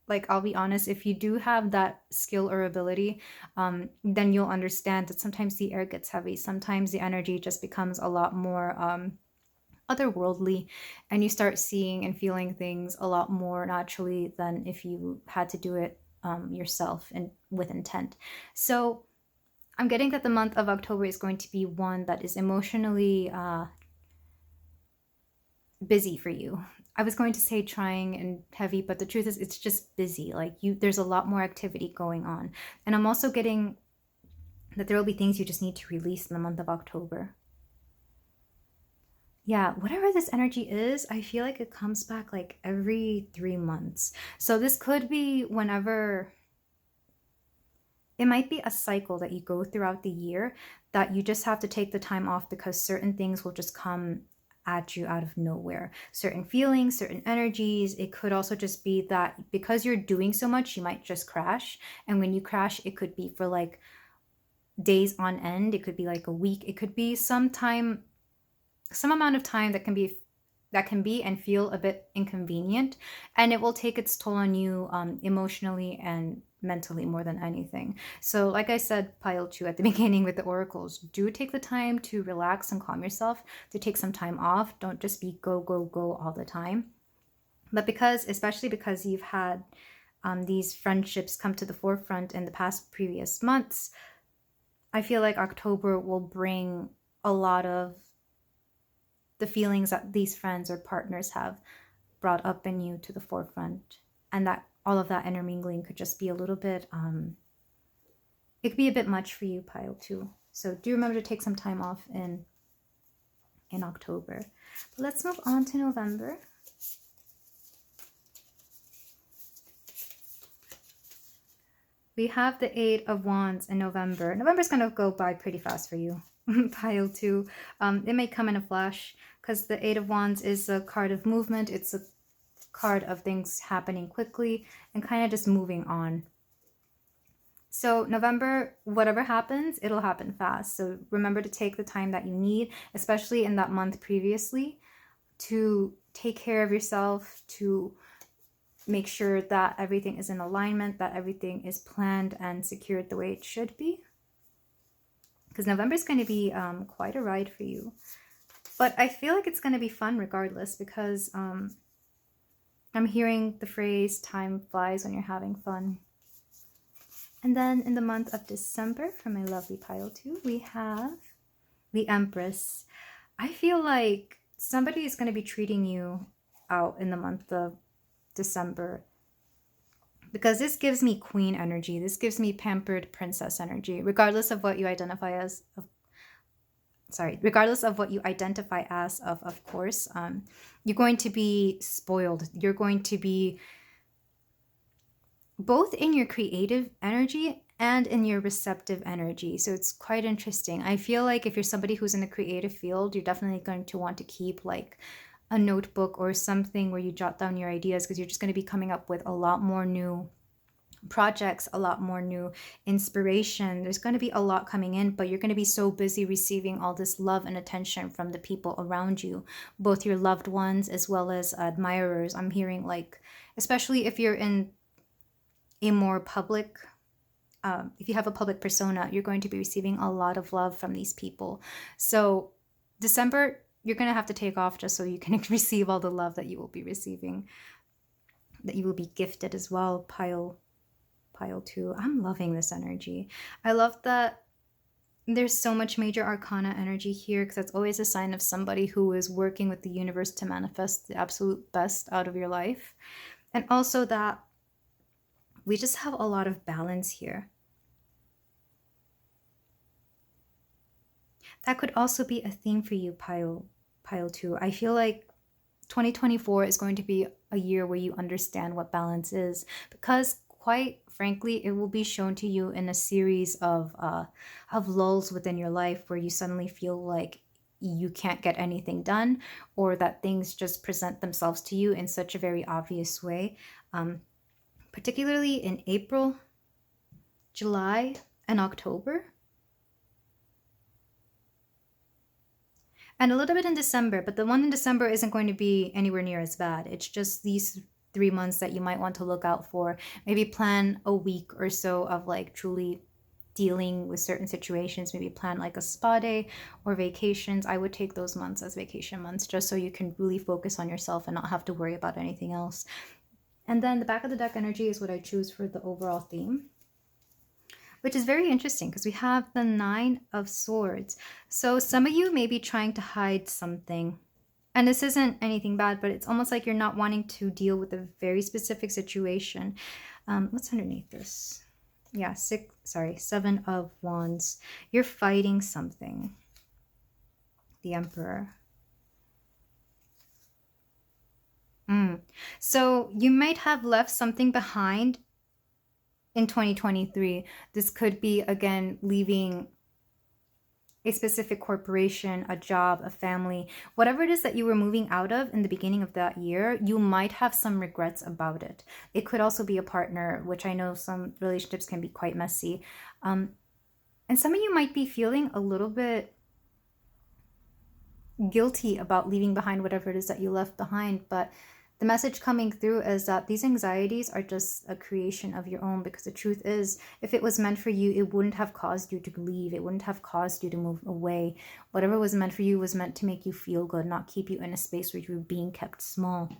Like, I'll be honest, if you do have that skill or ability, then you'll understand that sometimes the air gets heavy. Sometimes the energy just becomes a lot more otherworldly, and you start seeing and feeling things a lot more naturally than if you had to do it yourself and with intent. So I'm getting that the month of October is going to be one that is emotionally busy for you. I was going to say trying and heavy, but the truth is it's just busy. Like, there's a lot more activity going on. And I'm also getting that there will be things you just need to release in the month of October. Yeah, whatever this energy is, I feel like it comes back like every 3 months. So this could be whenever, it might be a cycle that you go throughout the year, that you just have to take the time off because certain things will just come at you out of nowhere. Certain feelings, certain energies. It could also just be that because you're doing so much, you might just crash. And when you crash, it could be for like days on end. It could be like a week. It could be some amount of time that can be and feel a bit inconvenient, and it will take its toll on you emotionally and mentally more than anything. So like I said, pile 2 at the beginning with the oracles, do take the time to relax and calm yourself, to take some time off. Don't just be go, go, go all the time. But especially because you've had these friendships come to the forefront in the previous months, I feel like October will bring a lot of the feelings that these friends or partners have brought up in you to the forefront, and that all of that intermingling could just be a little bit, it could be a bit much for you, pile 2. So do remember to take some time off in October. But let's move on to November. We have the 8 of Wands in November. November's going to go by pretty fast for you. Pile 2. It may come in a flash because the 8 of Wands is a card of movement. It's a card of things happening quickly and kind of just moving on. So November, whatever happens, it'll happen fast. So remember to take the time that you need, especially in that month previously, to take care of yourself, to make sure that everything is in alignment, that everything is planned and secured the way it should be. Because November is going to be quite a ride for you. But I feel like it's going to be fun regardless, because I'm hearing the phrase, time flies when you're having fun. And then in the month of December, for my lovely pile 2, we have the Empress. I feel like somebody is going to be treating you out in the month of December, because this gives me queen energy. This gives me pampered princess energy, regardless of what you identify as. Regardless of what you identify as, of course, you're going to be spoiled. You're going to be both in your creative energy and in your receptive energy. So it's quite interesting. I feel like if you're somebody who's in the creative field, you're definitely going to want to keep like a notebook or something where you jot down your ideas, because you're just going to be coming up with a lot more new projects, a lot more new inspiration. There's going to be a lot coming in, but you're going to be so busy receiving all this love and attention from the people around you, both your loved ones as well as admirers. I'm hearing, like, especially if you're in a more public, if you have a public persona, you're going to be receiving a lot of love from these people. So December, you're going to have to take off just so you can receive all the love that you will be receiving, that you will be gifted as well. Pile 2. I'm loving this energy. I love that there's so much major arcana energy here, because that's always a sign of somebody who is working with the universe to manifest the absolute best out of your life. And also that we just have a lot of balance here. That could also be a theme for you, pile 2. I feel like 2024 is going to be a year where you understand what balance is, because quite frankly, it will be shown to you in a series of lulls within your life where you suddenly feel like you can't get anything done, or that things just present themselves to you in such a very obvious way. Particularly in April, July, and October. And a little bit in December, but the one in December isn't going to be anywhere near as bad. It's just these 3 months that you might want to look out for. Maybe plan a week or so of like truly dealing with certain situations. Maybe plan like a spa day or vacations. I would take those months as vacation months, just so you can really focus on yourself and not have to worry about anything else. And then the back of the deck energy is what I choose for the overall theme, which is very interesting because we have the 9 of Swords. So some of you may be trying to hide something. And this isn't anything bad, but it's almost like you're not wanting to deal with a very specific situation. What's underneath this? Yeah, 7 of Wands. You're fighting something. The Emperor. So you might have left something behind in 2023. This could be, again, leaving a specific corporation, a job, a family, whatever it is that you were moving out of in the beginning of that year. You might have some regrets about it. It could also be a partner, which I know some relationships can be quite messy. And some of you might be feeling a little bit guilty about leaving behind whatever it is that you left behind, but the message coming through is that these anxieties are just a creation of your own, because the truth is, if it was meant for you, it wouldn't have caused you to leave. It wouldn't have caused you to move away. Whatever was meant for you was meant to make you feel good, not keep you in a space where you were being kept small.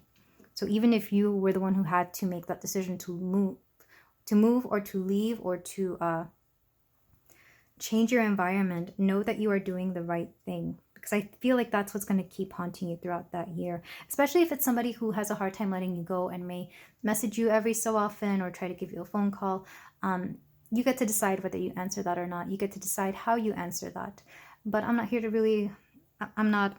So even if you were the one who had to make that decision to move or to leave or to change your environment, know that you are doing the right thing. Because I feel like that's what's going to keep haunting you throughout that year. Especially if it's somebody who has a hard time letting you go and may message you every so often or try to give you a phone call. You get to decide whether you answer that or not. You get to decide how you answer that. But I'm not here to really... I'm not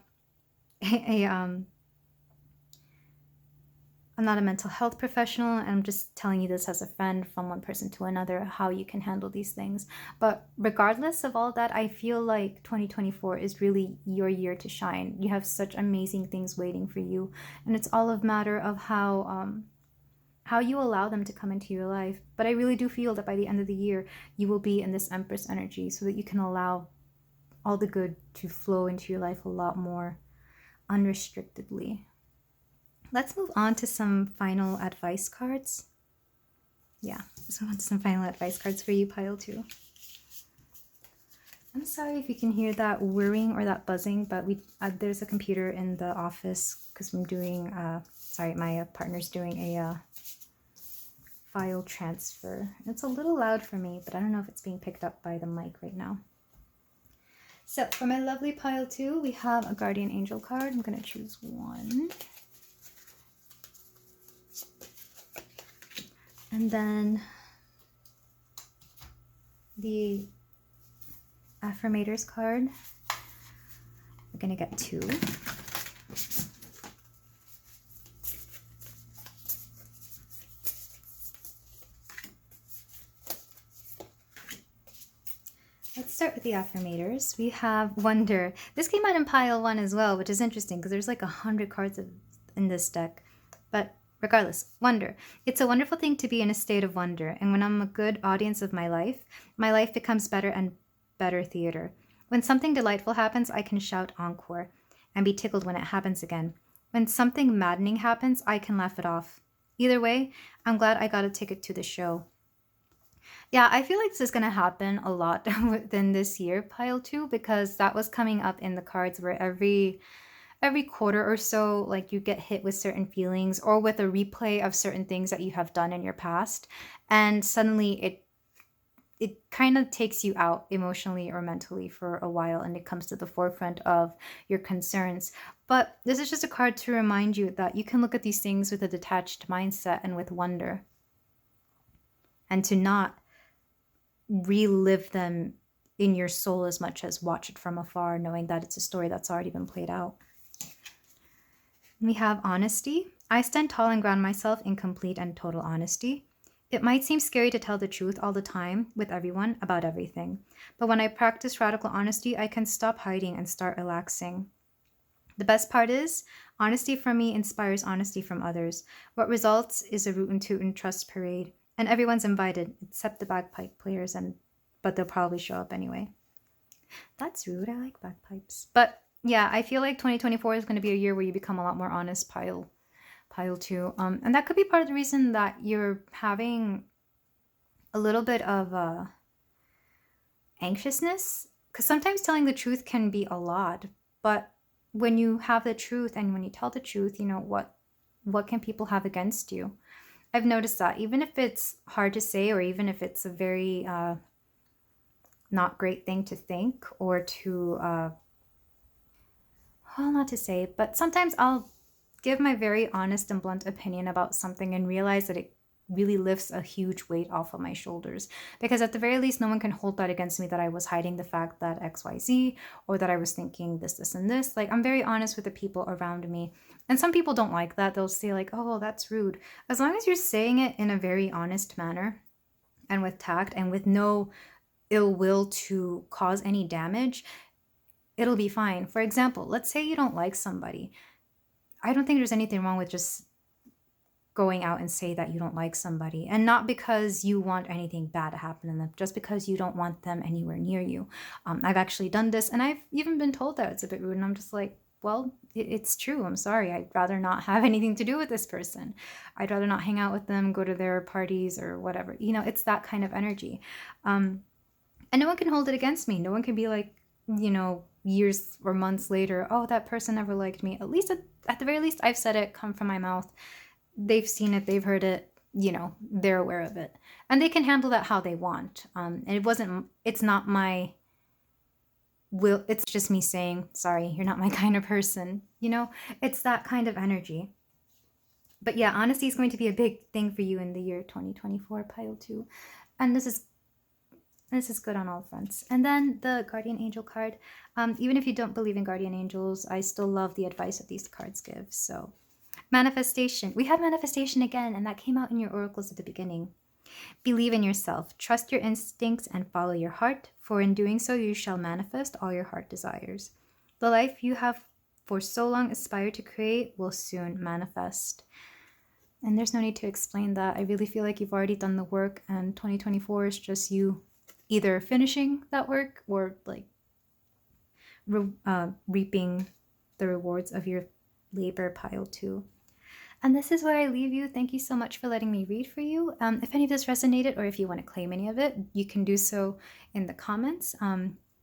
a mental health professional, and I'm just telling you this as a friend from one person to another, how you can handle these things. But regardless of all that, I feel like 2024 is really your year to shine. You have such amazing things waiting for you, and it's all a matter of how how you allow them to come into your life. But I really do feel that by the end of the year, you will be in this Empress energy so that you can allow all the good to flow into your life a lot more unrestrictedly. Let's move on to some final advice cards. Yeah, let's move on to some final advice cards for you, pile 2. I'm sorry if you can hear that whirring or that buzzing, but there's a computer in the office because I'm doing, my partner's doing a file transfer. It's a little loud for me, but I don't know if it's being picked up by the mic right now. So for my lovely pile 2, we have a guardian angel card. I'm going to choose one. And then the affirmators card. We're going to get 2. Let's start with the affirmators. We have Wonder. This came out in pile 1 as well, which is interesting because there's like 100 cards in this deck. But regardless, wonder. It's a wonderful thing to be in a state of wonder. And when I'm a good audience of my life becomes better and better theater. When something delightful happens, I can shout encore and be tickled when it happens again. When something maddening happens, I can laugh it off. Either way, I'm glad I got a ticket to the show. Yeah, I feel like this is going to happen a lot within this year, pile 2, because that was coming up in the cards where every quarter or so, like, you get hit with certain feelings or with a replay of certain things that you have done in your past, and suddenly it kind of takes you out emotionally or mentally for a while, and it comes to the forefront of your concerns. But this is just a card to remind you that you can look at these things with a detached mindset and with wonder, and to not relive them in your soul as much as watch it from afar, knowing that it's a story that's already been played out. We have honesty. I stand tall and ground myself in complete and total honesty. It might seem scary to tell the truth all the time with everyone about everything, but when I practice radical honesty, I can stop hiding and start relaxing. The best part is, honesty from me inspires honesty from others. What results is a root and toot and trust parade, and everyone's invited except the bagpipe players, but they'll probably show up anyway. That's rude. I like bagpipes. But yeah, I feel like 2024 is going to be a year where you become a lot more honest, pile 2. And that could be part of the reason that you're having a little bit of anxiousness, because sometimes telling the truth can be a lot. But when you have the truth and when you tell the truth, you know, what can people have against you? I've noticed that even if it's hard to say, or even if it's a very not great thing to think or to, well, not to say, but sometimes I'll give my very honest and blunt opinion about something and realize that it really lifts a huge weight off of my shoulders, because at the very least, no one can hold that against me, that I was hiding the fact that XYZ, or that I was thinking this, and this. Like, I'm very honest with the people around me. And some people don't like that. They'll say like, oh, well, that's rude. As long as you're saying it in a very honest manner and with tact and with no ill will to cause any damage, it'll be fine. For example, let's say you don't like somebody. I don't think there's anything wrong with just going out and say that you don't like somebody, and not because you want anything bad to happen to them, just because you don't want them anywhere near you. I've actually done this, and I've even been told that it's a bit rude, and I'm just like, well, it's true. I'm sorry. I'd rather not have anything to do with this person. I'd rather not hang out with them, go to their parties or whatever. You know, it's that kind of energy. And no one can hold it against me. No one can be like, you know, years or months later, oh, that person never liked me. At least at the very least, I've said it, come from my mouth. They've seen it, they've heard it, you know, they're aware of it. And they can handle that how they want. And it's not my will, it's just me saying, sorry, you're not my kind of person. You know, it's that kind of energy. But yeah, honesty is going to be a big thing for you in the year 2024, pile 2. And this is good on all fronts. And then the guardian angel card. Even if you don't believe in guardian angels, I still love the advice that these cards give. So manifestation. We have manifestation again, and that came out in your oracles at the beginning. Believe in yourself. Trust your instincts and follow your heart, for in doing so you shall manifest all your heart desires. The life you have for so long aspired to create will soon manifest. And there's no need to explain that. I really feel like you've already done the work, and 2024 is just you either finishing that work or like reaping the rewards of your labor, pile 2. And this is where I leave you. Thank you so much for letting me read for you. If any of this resonated, or if you want to claim any of it, you can do so in the comments.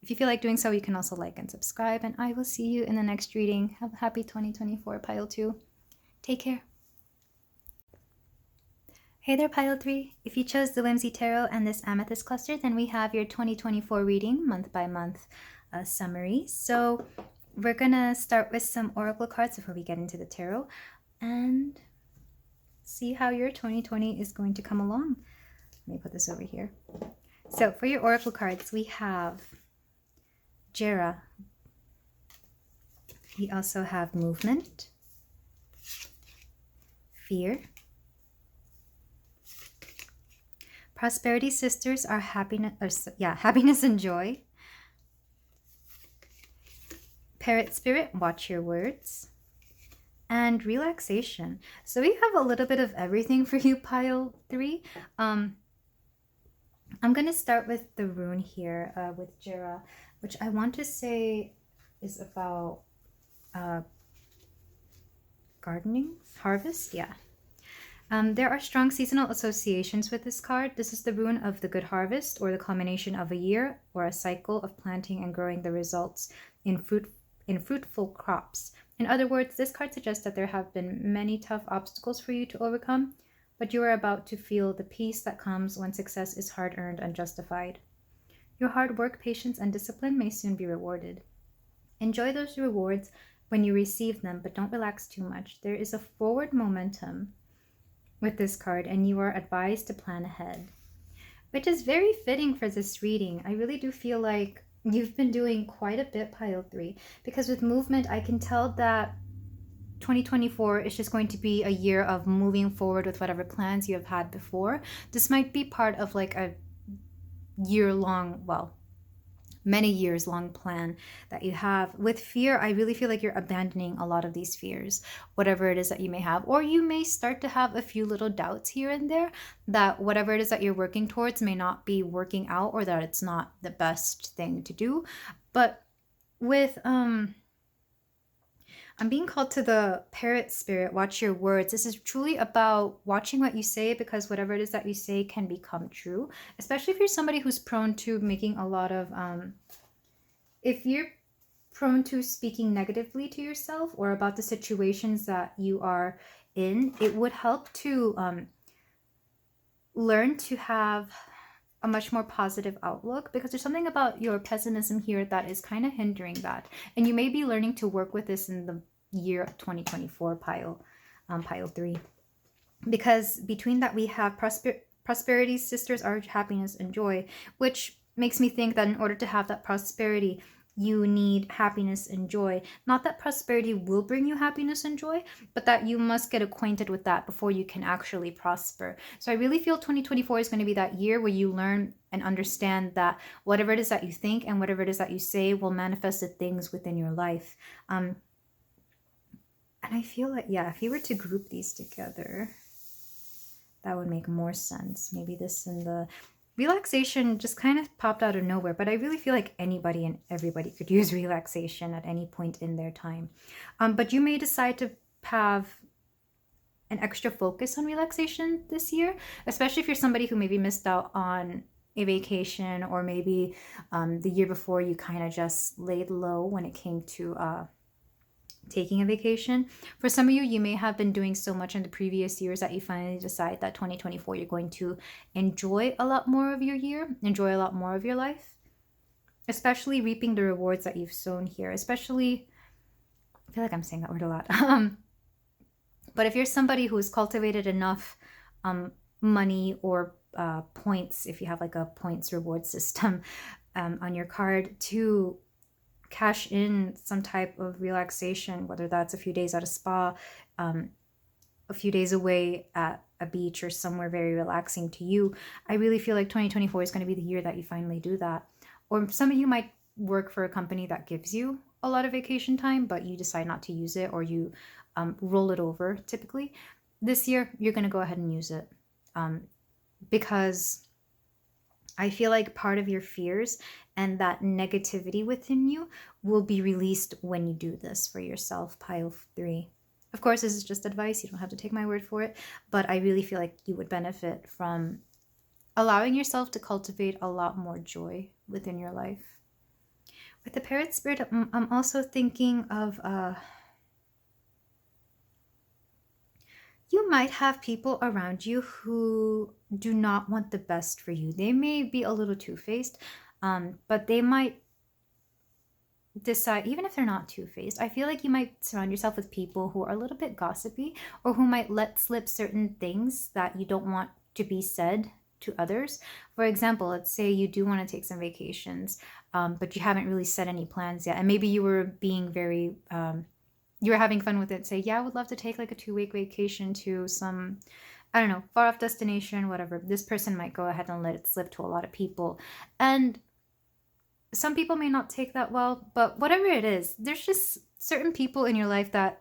If you feel like doing so, you can also like and subscribe, and I will see you in the next reading. Have a happy 2024, pile 2. Take care. Hey there, pile 3. If you chose the Whimsy Tarot and this amethyst cluster, then we have your 2024 reading month by month summary. So we're gonna start with some oracle cards before we get into the tarot and see how your 2020 is going to come along. Let me put this over here. So for your oracle cards, we have Jera. We also have movement, fear. Prosperity sisters are happiness and joy. Parrot spirit, watch your words. And relaxation. So we have a little bit of everything for you, pile 3. I'm going to start with the rune here with Jera, which I want to say is about gardening, harvest, yeah. There are strong seasonal associations with this card. This is the rune of the good harvest, or the culmination of a year or a cycle of planting and growing the results in fruitful crops. In other words, this card suggests that there have been many tough obstacles for you to overcome, but you are about to feel the peace that comes when success is hard-earned and justified. Your hard work, patience, and discipline may soon be rewarded. Enjoy those rewards when you receive them, but don't relax too much. There is a forward momentum with this card, and you are advised to plan ahead, which is very fitting for this reading. I really do feel like you've been doing quite a bit, pile 3, because with movement, I can tell that 2024 is just going to be a year of moving forward with whatever plans you have had before. This might be part of like a year-long, well, many years long plan that you have. With fear, I really feel like you're abandoning a lot of these fears, whatever it is that you may have, or you may start to have a few little doubts here and there that whatever it is that you're working towards may not be working out, or that it's not the best thing to do. But with I'm being called to the parrot spirit, watch your words. This is truly about watching what you say, because whatever it is that you say can become true, especially if you're somebody who's prone to making a lot of, if you're prone to speaking negatively to yourself or about the situations that you are in, it would help to learn to have a much more positive outlook, because there's something about your pessimism here that is kind of hindering that, and you may be learning to work with this in the year of 2024, pile 3, because between that we have prosperity sisters are happiness and joy, which makes me think that in order to have that prosperity, you need happiness and joy. Not that prosperity will bring you happiness and joy, but that you must get acquainted with that before you can actually prosper. So I really feel 2024 is going to be that year where you learn and understand that whatever it is that you think and whatever it is that you say will manifest the things within your life. And I feel like, yeah, if you were to group these together, that would make more sense. Maybe this and the relaxation just kind of popped out of nowhere, but I really feel like anybody and everybody could use relaxation at any point in their time. But you may decide to have an extra focus on relaxation this year, especially if you're somebody who maybe missed out on a vacation, or maybe the year before you kind of just laid low when it came to taking a vacation. For some of you, you may have been doing so much in the previous years that you finally decide that 2024 you're going to enjoy a lot more of your year, enjoy a lot more of your life, especially reaping the rewards that you've sown here. Especially, I feel like I'm saying that word a lot. But if you're somebody who has cultivated enough money or points, if you have like a points reward system on your card, to cash in some type of relaxation, whether that's a few days at a spa, a few days away at a beach, or somewhere very relaxing to you, I really feel like 2024 is going to be the year that you finally do that. Or some of you might work for a company that gives you a lot of vacation time, but you decide not to use it, or you roll it over typically. this year, you're going to go ahead and use it. Because I feel like part of your fears and that negativity within you will be released when you do this for yourself, pile 3. Of course, this is just advice. You don't have to take my word for it. But I really feel like you would benefit from allowing yourself to cultivate a lot more joy within your life. With the Parrot Spirit, I'm also thinking of... you might have people around you who do not want the best for you. They may be a little two-faced, but they might decide, even if they're not two-faced, I feel like you might surround yourself with people who are a little bit gossipy, or who might let slip certain things that you don't want to be said to others. For example, let's say you do want to take some vacations, but you haven't really set any plans yet, and maybe you were being very... you were having fun with it. Say, yeah, I would love to take like a 2-week vacation to some, I don't know, far off destination, whatever. This person might go ahead and let it slip to a lot of people. And some people may not take that well, but whatever it is, there's just certain people in your life that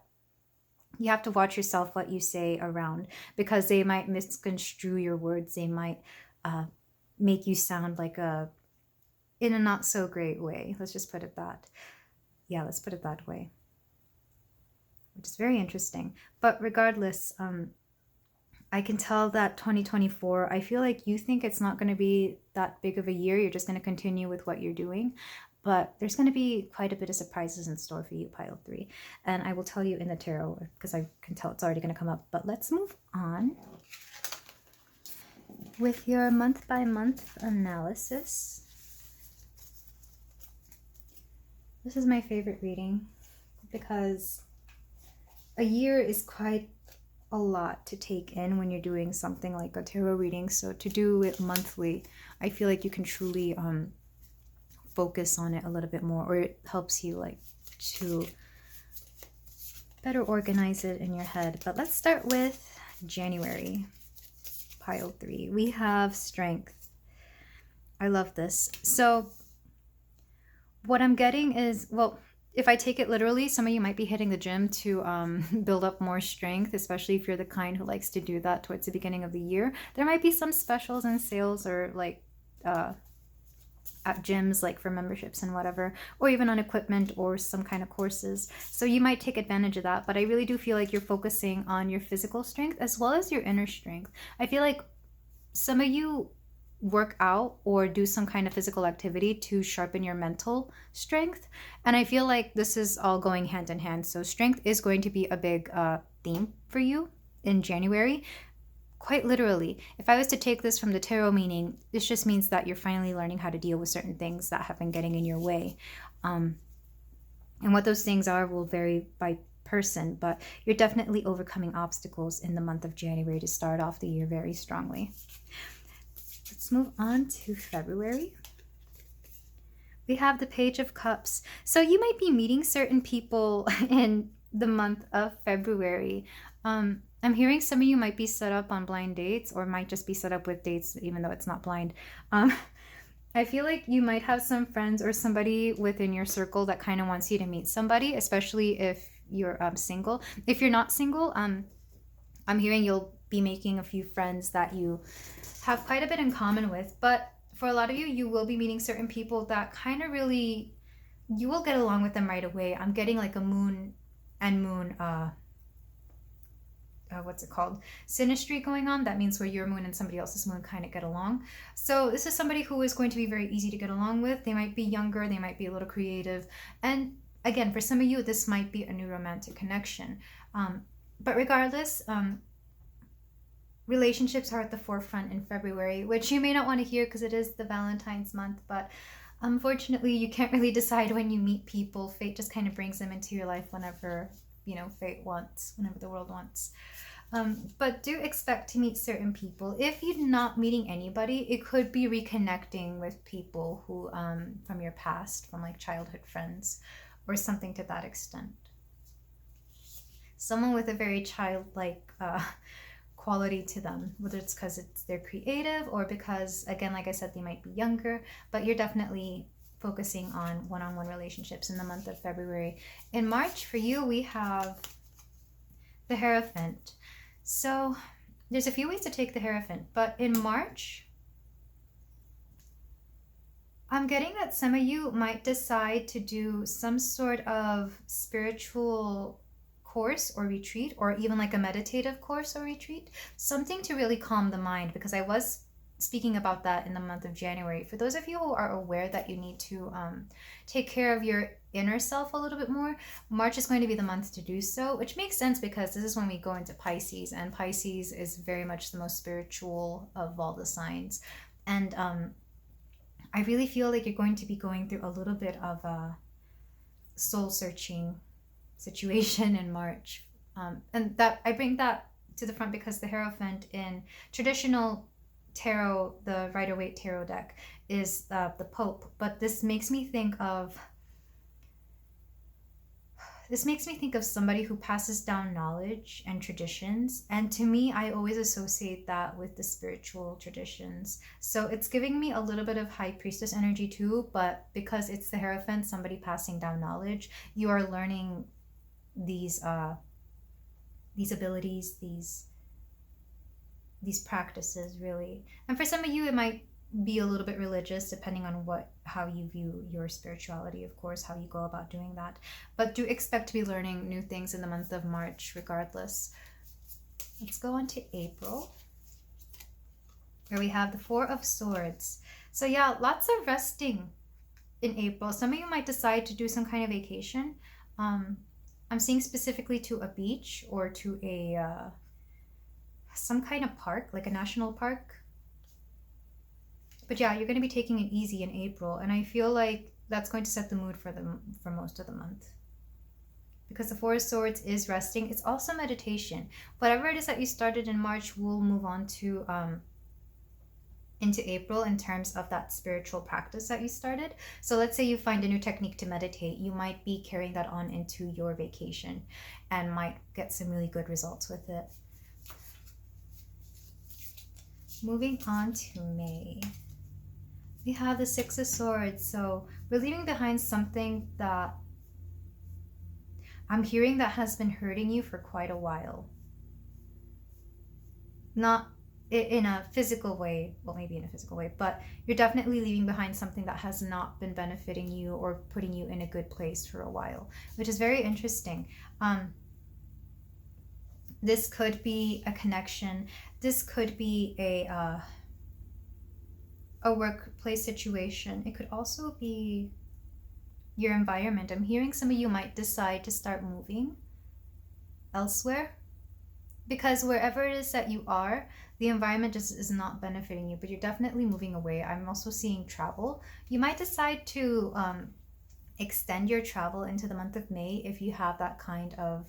you have to watch yourself what you say around, because they might misconstrue your words. They might make you sound like in a not so great way. Let's just put it that. Yeah, let's put it that way. Which is very interesting. But regardless, I can tell that 2024, I feel like you think it's not going to be that big of a year. You're just going to continue with what you're doing. But there's going to be quite a bit of surprises in store for you, pile 3. And I will tell you in the tarot, because I can tell it's already going to come up. But let's move on with your month-by-month analysis. This is my favorite reading, because a year is quite a lot to take in when you're doing something like a tarot reading. So to do it monthly, I feel like you can truly focus on it a little bit more, or it helps you like to better organize it in your head. But let's start with January, pile 3. We have strength. I love this. So what I'm getting is, well, if I take it literally, some of you might be hitting the gym to build up more strength, especially if you're the kind who likes to do that towards the beginning of the year. There might be some specials and sales, or like at gyms, like for memberships and whatever, or even on equipment or some kind of courses. So you might take advantage of that. But I really do feel like you're focusing on your physical strength as well as your inner strength. I feel like some of you work out or do some kind of physical activity to sharpen your mental strength, and I feel like this is all going hand in hand. So strength is going to be a big theme for you in January. Quite literally, if I was to take this from the tarot meaning, this just means that you're finally learning how to deal with certain things that have been getting in your way, and what those things are will vary by person, but you're definitely overcoming obstacles in the month of January to start off the year very strongly. Let's move on to February. We have the Page of Cups. So you might be meeting certain people in the month of February. I'm hearing some of you might be set up on blind dates, or might just be set up with dates even though it's not blind. I feel like you might have some friends or somebody within your circle that kind of wants you to meet somebody, especially if you're single. If you're not single, I'm hearing you'll be making a few friends that you have quite a bit in common with. But for a lot of you, you will be meeting certain people that kind of really, you will get along with them right away. I'm getting like a moon and moon, what's it called? Synastry going on. That means where your moon and somebody else's moon kind of get along. So this is somebody who is going to be very easy to get along with. They might be younger, they might be a little creative. And again, for some of you, this might be a new romantic connection. But regardless, relationships are at the forefront in February, which you may not want to hear because it is the Valentine's month, but unfortunately you can't really decide when you meet people. Fate just kind of brings them into your life whenever, fate wants, whenever the world wants. But do expect to meet certain people. If you're not meeting anybody, it could be reconnecting with people who, from your past, from like childhood friends or something to that extent. Someone with a very childlike quality to them, whether it's because they're creative or because, again, like I said, they might be younger, but you're definitely focusing on one-on-one relationships in the month of February. In March, for you, we have the Hierophant. So there's a few ways to take the Hierophant, but in March, I'm getting that some of you might decide to do some sort of spiritual course or retreat, or even like a meditative course or retreat, something to really calm the mind, because I was speaking about that in the month of January. For those of you who are aware that you need to take care of your inner self a little bit more, March is going to be the month to do so, which makes sense because this is when we go into Pisces, and Pisces is very much the most spiritual of all the signs. And I really feel like you're going to be going through a little bit of a soul searching situation in March. And that I bring that to the front because the Hierophant in traditional tarot, the Rider-Waite tarot deck, is the Pope. But this makes me think of somebody who passes down knowledge and traditions. And to me, I always associate that with the spiritual traditions. So it's giving me a little bit of High Priestess energy too, but because it's the Hierophant, somebody passing down knowledge, you are learning these abilities, these practices, really. And for some of you, it might be a little bit religious, depending on how you view your spirituality, of course, how you go about doing that. But do expect to be learning new things in the month of March, regardless. Let's go on to April, where we have the Four of Swords. So yeah, lots of resting in April. Some of you might decide to do some kind of vacation. I'm seeing specifically to a beach or to a some kind of park, like a national park. But yeah, you're going to be taking it easy in April, and I feel like that's going to set the mood for most of the month. Because the Four of Swords is resting. It's also meditation. Whatever it is that you started in March, we'll move on to into April in terms of that spiritual practice that you started. So let's say you find a new technique to meditate, you might be carrying that on into your vacation and might get some really good results with it. Moving on to May, we have the Six of Swords. So we're leaving behind something that I'm hearing that has been hurting you for quite a while. Not in a physical way, well, maybe in a physical way, but you're definitely leaving behind something that has not been benefiting you or putting you in a good place for a while, which is very interesting. This could be a connection. This could be a workplace situation. It could also be your environment. I'm hearing some of you might decide to start moving elsewhere, because wherever it is that you are, the environment just is not benefiting you, but you're definitely moving away. I'm also seeing travel. You might decide to extend your travel into the month of May if you have that kind of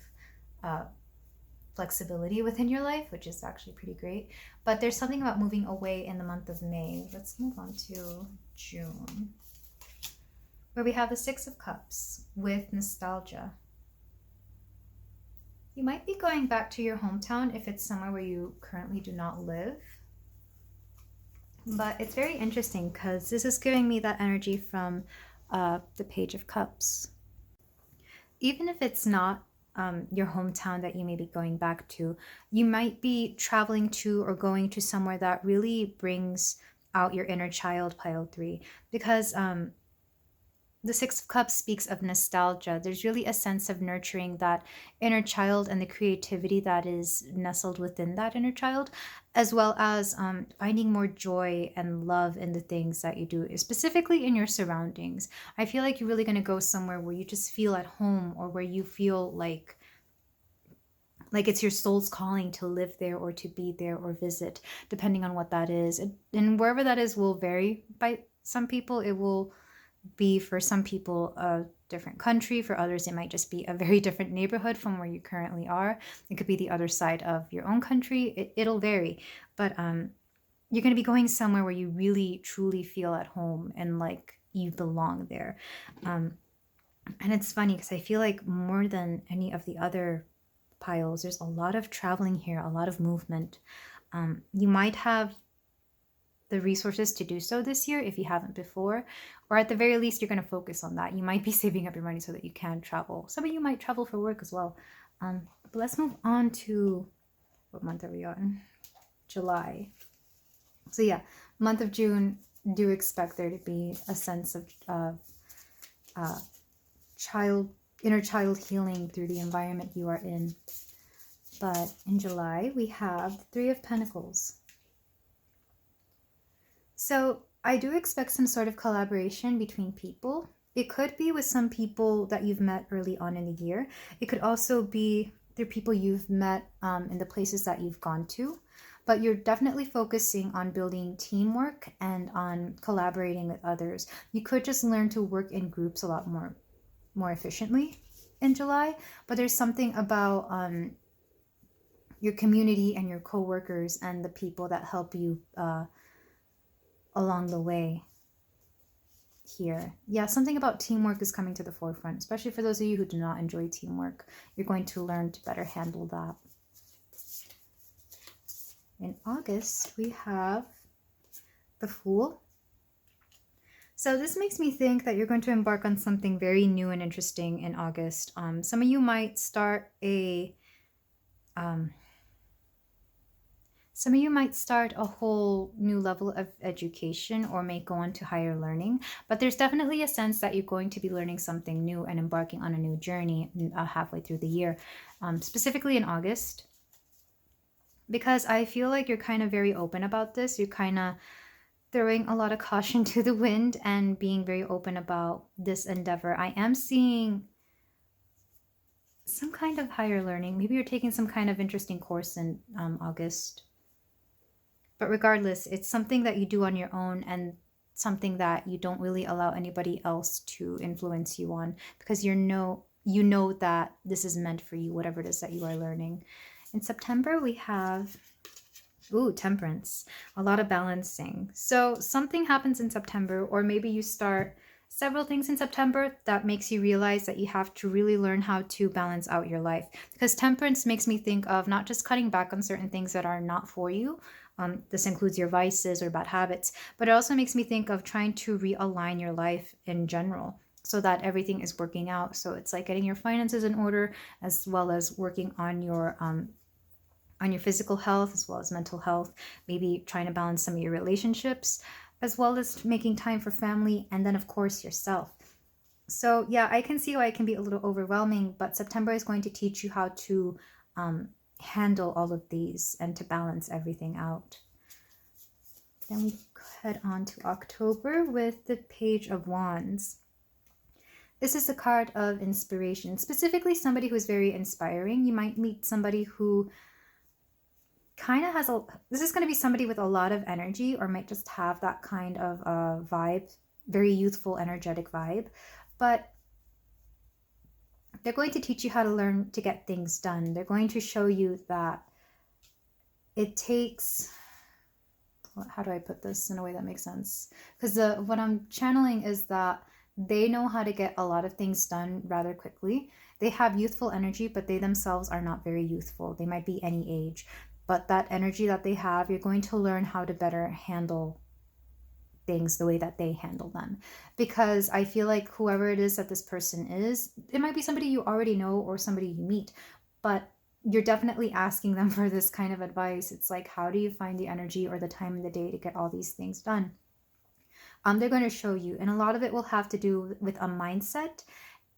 flexibility within your life, which is actually pretty great. But there's something about moving away in the month of May. Let's move on to June, where we have the Six of Cups with nostalgia. You might be going back to your hometown if it's somewhere where you currently do not live. But it's very interesting because this is giving me that energy from the Page of Cups. Even if it's not your hometown that you may be going back to, you might be traveling to or going to somewhere that really brings out your inner child, pile 3, because the Six of Cups speaks of nostalgia. There's really a sense of nurturing that inner child and the creativity that is nestled within that inner child, as well as finding more joy and love in the things that you do, specifically in your surroundings. I feel like you're really going to go somewhere where you just feel at home, or where you feel like it's your soul's calling to live there or to be there or visit, depending on what that is. And wherever that is will vary by some people. It will be, for some people, a different country. For others, it might just be a very different neighborhood from where you currently are. It could be the other side of your own country. It'll vary, but you're going to be going somewhere where you really truly feel at home and like you belong there. And it's funny because I feel like more than any of the other piles, there's a lot of traveling here, a lot of movement. You might have the resources to do so this year if you haven't before, or at the very least you're going to focus on that. You might be saving up your money so that you can travel. Some of you might travel for work as well. But let's move on to What month are we on? July. So yeah, month of June, do expect there to be a sense of inner child healing through the environment you are in. But in July, we have the Three of Pentacles. So I do expect some sort of collaboration between people. It could be with some people that you've met early on in the year. It could also be through people you've met in the places that you've gone to. But you're definitely focusing on building teamwork and on collaborating with others. You could just learn to work in groups a lot more efficiently in July. But there's something about your community and your co-workers and the people that help you along the way here. Yeah, something about teamwork is coming to the forefront, especially for those of you who do not enjoy teamwork. You're going to learn to better handle that. In August, we have the Fool. So this makes me think that you're going to embark on something very new and interesting in August. Some of you might start a whole new level of education or may go on to higher learning, but there's definitely a sense that you're going to be learning something new and embarking on a new journey halfway through the year, specifically in August. Because I feel like you're kind of very open about this. You're kind of throwing a lot of caution to the wind and being very open about this endeavor. I am seeing some kind of higher learning. Maybe you're taking some kind of interesting course in August. But regardless, it's something that you do on your own and something that you don't really allow anybody else to influence you on, because you know that this is meant for you, whatever it is that you are learning. In September, we have, Temperance, a lot of balancing. So something happens in September, or maybe you start several things in September that makes you realize that you have to really learn how to balance out your life. Because temperance makes me think of not just cutting back on certain things that are not for you. This includes your vices or bad habits, but it also makes me think of trying to realign your life in general, so that everything is working out. So it's like getting your finances in order, as well as working on your physical health, as well as mental health, maybe trying to balance some of your relationships, as well as making time for family, and then of course yourself. So yeah, I can see why it can be a little overwhelming, but September is going to teach you how to handle all of these and to balance everything out. Then we head on to October with the Page of Wands. This is the card of inspiration, specifically somebody who's very inspiring. You might meet somebody who kind of has this is going to be somebody with a lot of energy, or might just have that kind of vibe, very youthful, energetic vibe. But they're going to teach you how to learn to get things done. They're going to show you that it takes, how do I put this in a way that makes sense? Because what I'm channeling is that they know how to get a lot of things done rather quickly. They have youthful energy, but they themselves are not very youthful. They might be any age. But that energy that they have, you're going to learn how to better handle things the way that they handle them. Because I feel like whoever it is that this person is, it might be somebody you already know or somebody you meet, but you're definitely asking them for this kind of advice. It's like, how do you find the energy or the time in the day to get all these things done? They're going to show you, and a lot of it will have to do with a mindset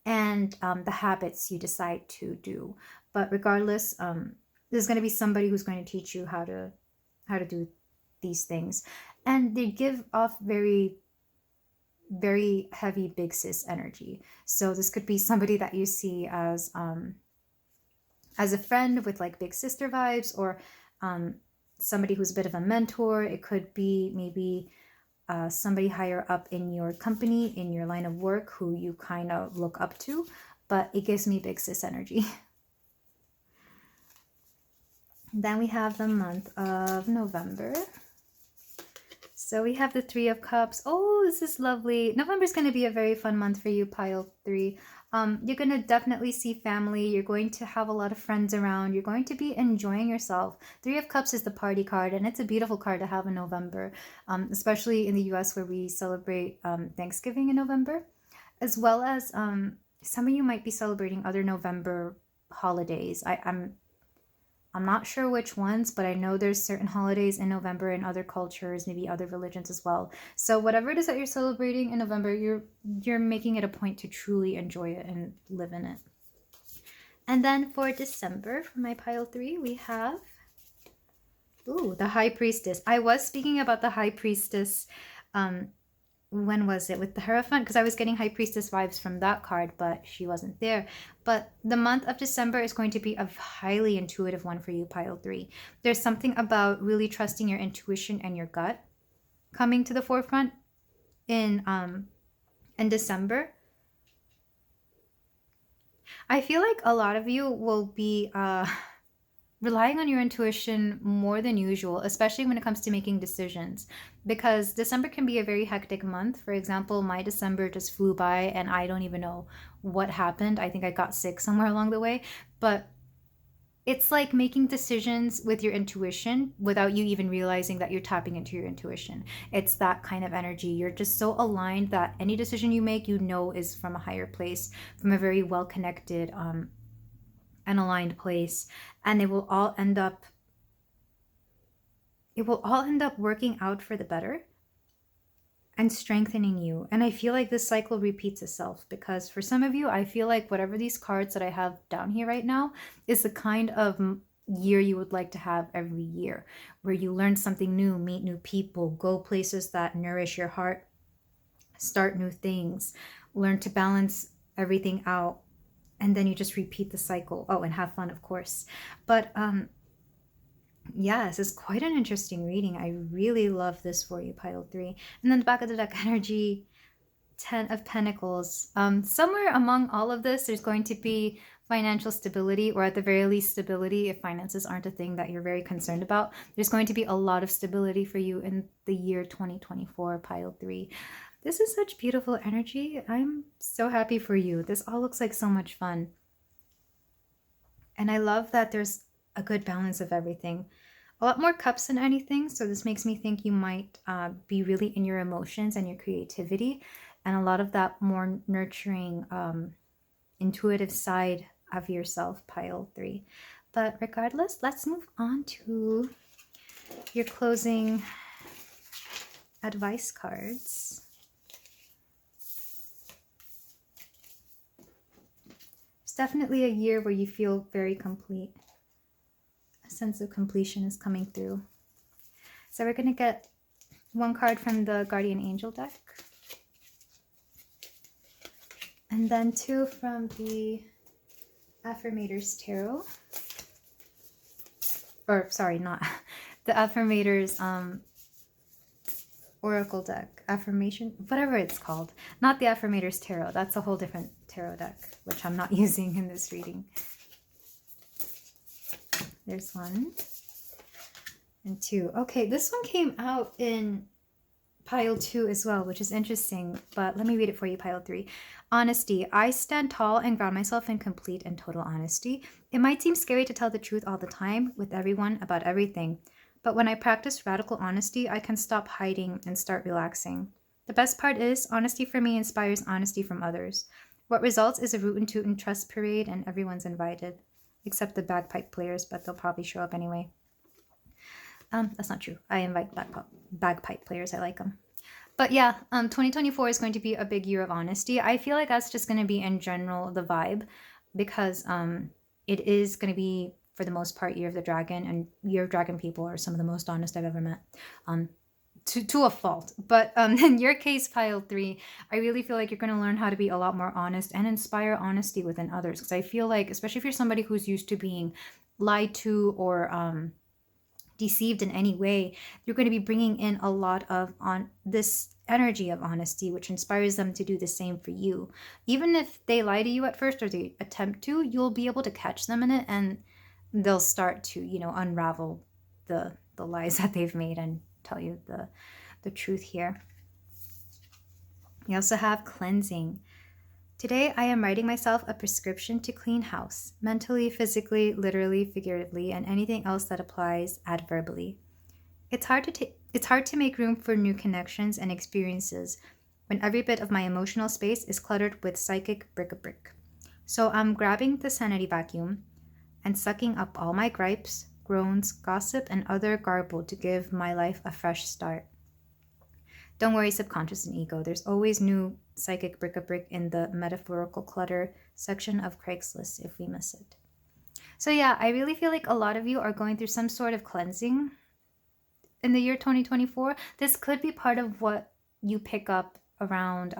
and the habits you decide to do. But regardless, there's going to be somebody who's going to teach you how to do these things. And they give off very, very heavy big sis energy. So this could be somebody that you see as a friend with like big sister vibes, or somebody who's a bit of a mentor. It could be maybe somebody higher up in your company, in your line of work, who you kind of look up to. But it gives me big sis energy. Then we have the month of November. So we have the Three of Cups. Oh, this is lovely. November is going to be a very fun month for you, pile 3. You're going to definitely see family. You're going to have a lot of friends around. You're going to be enjoying yourself. Three of Cups is the party card, and it's a beautiful card to have in November, especially in the US, where we celebrate Thanksgiving in November, as well as some of you might be celebrating other November holidays. I'm not sure which ones, but I know there's certain holidays in November in other cultures, maybe other religions as well. So whatever it is that you're celebrating in November, you're making it a point to truly enjoy it and live in it. And then for December, for my pile 3, we have the High Priestess. I was speaking about the High Priestess, when was it, with the Hierophant, because I was getting High Priestess vibes from that card, but she wasn't there. But the month of December is going to be a highly intuitive one for you, pile 3. There's something about really trusting your intuition and your gut coming to the forefront in December. I feel like a lot of you will be relying on your intuition more than usual, especially when it comes to making decisions, because December can be a very hectic month. For example, my December just flew by and I don't even know what happened. I think I got sick somewhere along the way, but it's like making decisions with your intuition without you even realizing that you're tapping into your intuition. It's that kind of energy. You're just so aligned that any decision you make, is from a higher place, from a very well-connected and aligned place, and it will all end up working out for the better and strengthening you. And I feel like this cycle repeats itself, because for some of you, I feel like whatever these cards that I have down here right now is the kind of year you would like to have every year, where you learn something new, meet new people, go places that nourish your heart, start new things, learn to balance everything out, and then you just repeat the cycle. Oh, and have fun, of course. But yeah, this is quite an interesting reading. I really love this for you, pile 3. And then the back of the deck energy, 10 of Pentacles. Somewhere among all of this, there's going to be financial stability, or at the very least stability if finances aren't a thing that you're very concerned about. There's going to be a lot of stability for you in the year 2024, pile 3. This is such beautiful energy. I'm so happy for you. This all looks like so much fun. And I love that there's a good balance of everything. A lot more cups than anything. So this makes me think you might be really in your emotions and your creativity. And a lot of that more nurturing, intuitive side of yourself, pile 3. But regardless, let's move on to your closing advice cards. Definitely a year where you feel very complete. A sense of completion is coming through. So we're going to get one card from the Guardian Angel deck, and then 2 from the Affirmators Tarot. Or sorry, not the Affirmators Oracle deck, affirmation, whatever it's called. Not the Affirmators Tarot. That's a whole different tarot deck, which I'm not using in this reading. There's 1 and 2. Okay, this one came out in pile 2 as well, which is interesting, but let me read it for you, pile 3. Honesty. I stand tall and ground myself in complete and total honesty. It might seem scary to tell the truth all the time with everyone about everything, but when I practice radical honesty, I can stop hiding and start relaxing. The best part is, honesty for me inspires honesty from others. What results is a rootin' tootin' trust parade, and everyone's invited. Except the bagpipe players, but they'll probably show up anyway. That's not true. I invite bagpipe players. I like them. But yeah, 2024 is going to be a big year of honesty. I feel like that's just going to be in general the vibe, because it is going to be, for the most part, Year of the Dragon, and Year of Dragon people are some of the most honest I've ever met, to a fault. But in your case, pile 3, I really feel like you're going to learn how to be a lot more honest and inspire honesty within others, because I feel like, especially if you're somebody who's used to being lied to or deceived in any way, you're going to be bringing in a lot of this energy of honesty, which inspires them to do the same for you. Even if they lie to you at first, or they attempt to, you'll be able to catch them in it, and they'll start to, unravel the lies that they've made and tell you the truth here. We also have cleansing. Today, I am writing myself a prescription to clean house, mentally, physically, literally, figuratively, and anything else that applies adverbally. It's hard to make room for new connections and experiences when every bit of my emotional space is cluttered with psychic bric-a-brac. So I'm grabbing the sanity vacuum, and sucking up all my gripes, groans, gossip, and other garble to give my life a fresh start. Don't worry, subconscious and ego. There's always new psychic bric-a-brac in the metaphorical clutter section of Craigslist if we miss it. So yeah, I really feel like a lot of you are going through some sort of cleansing in the year 2024. This could be part of what you pick up around,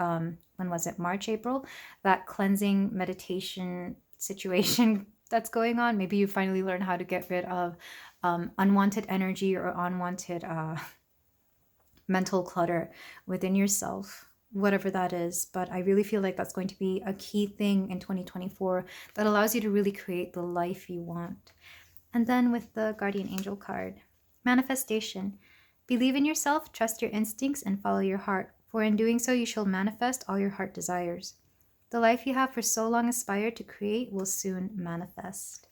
when was it? March, April? That cleansing meditation situation that's going on. Maybe you finally learn how to get rid of unwanted energy or unwanted mental clutter within yourself, whatever that is. But I really feel like that's going to be a key thing in 2024 that allows you to really create the life you want. And then with the Guardian Angel card, manifestation. Believe in yourself, trust your instincts, and follow your heart, for in doing so you shall manifest all your heart desires. The life you have for so long aspired to create will soon manifest.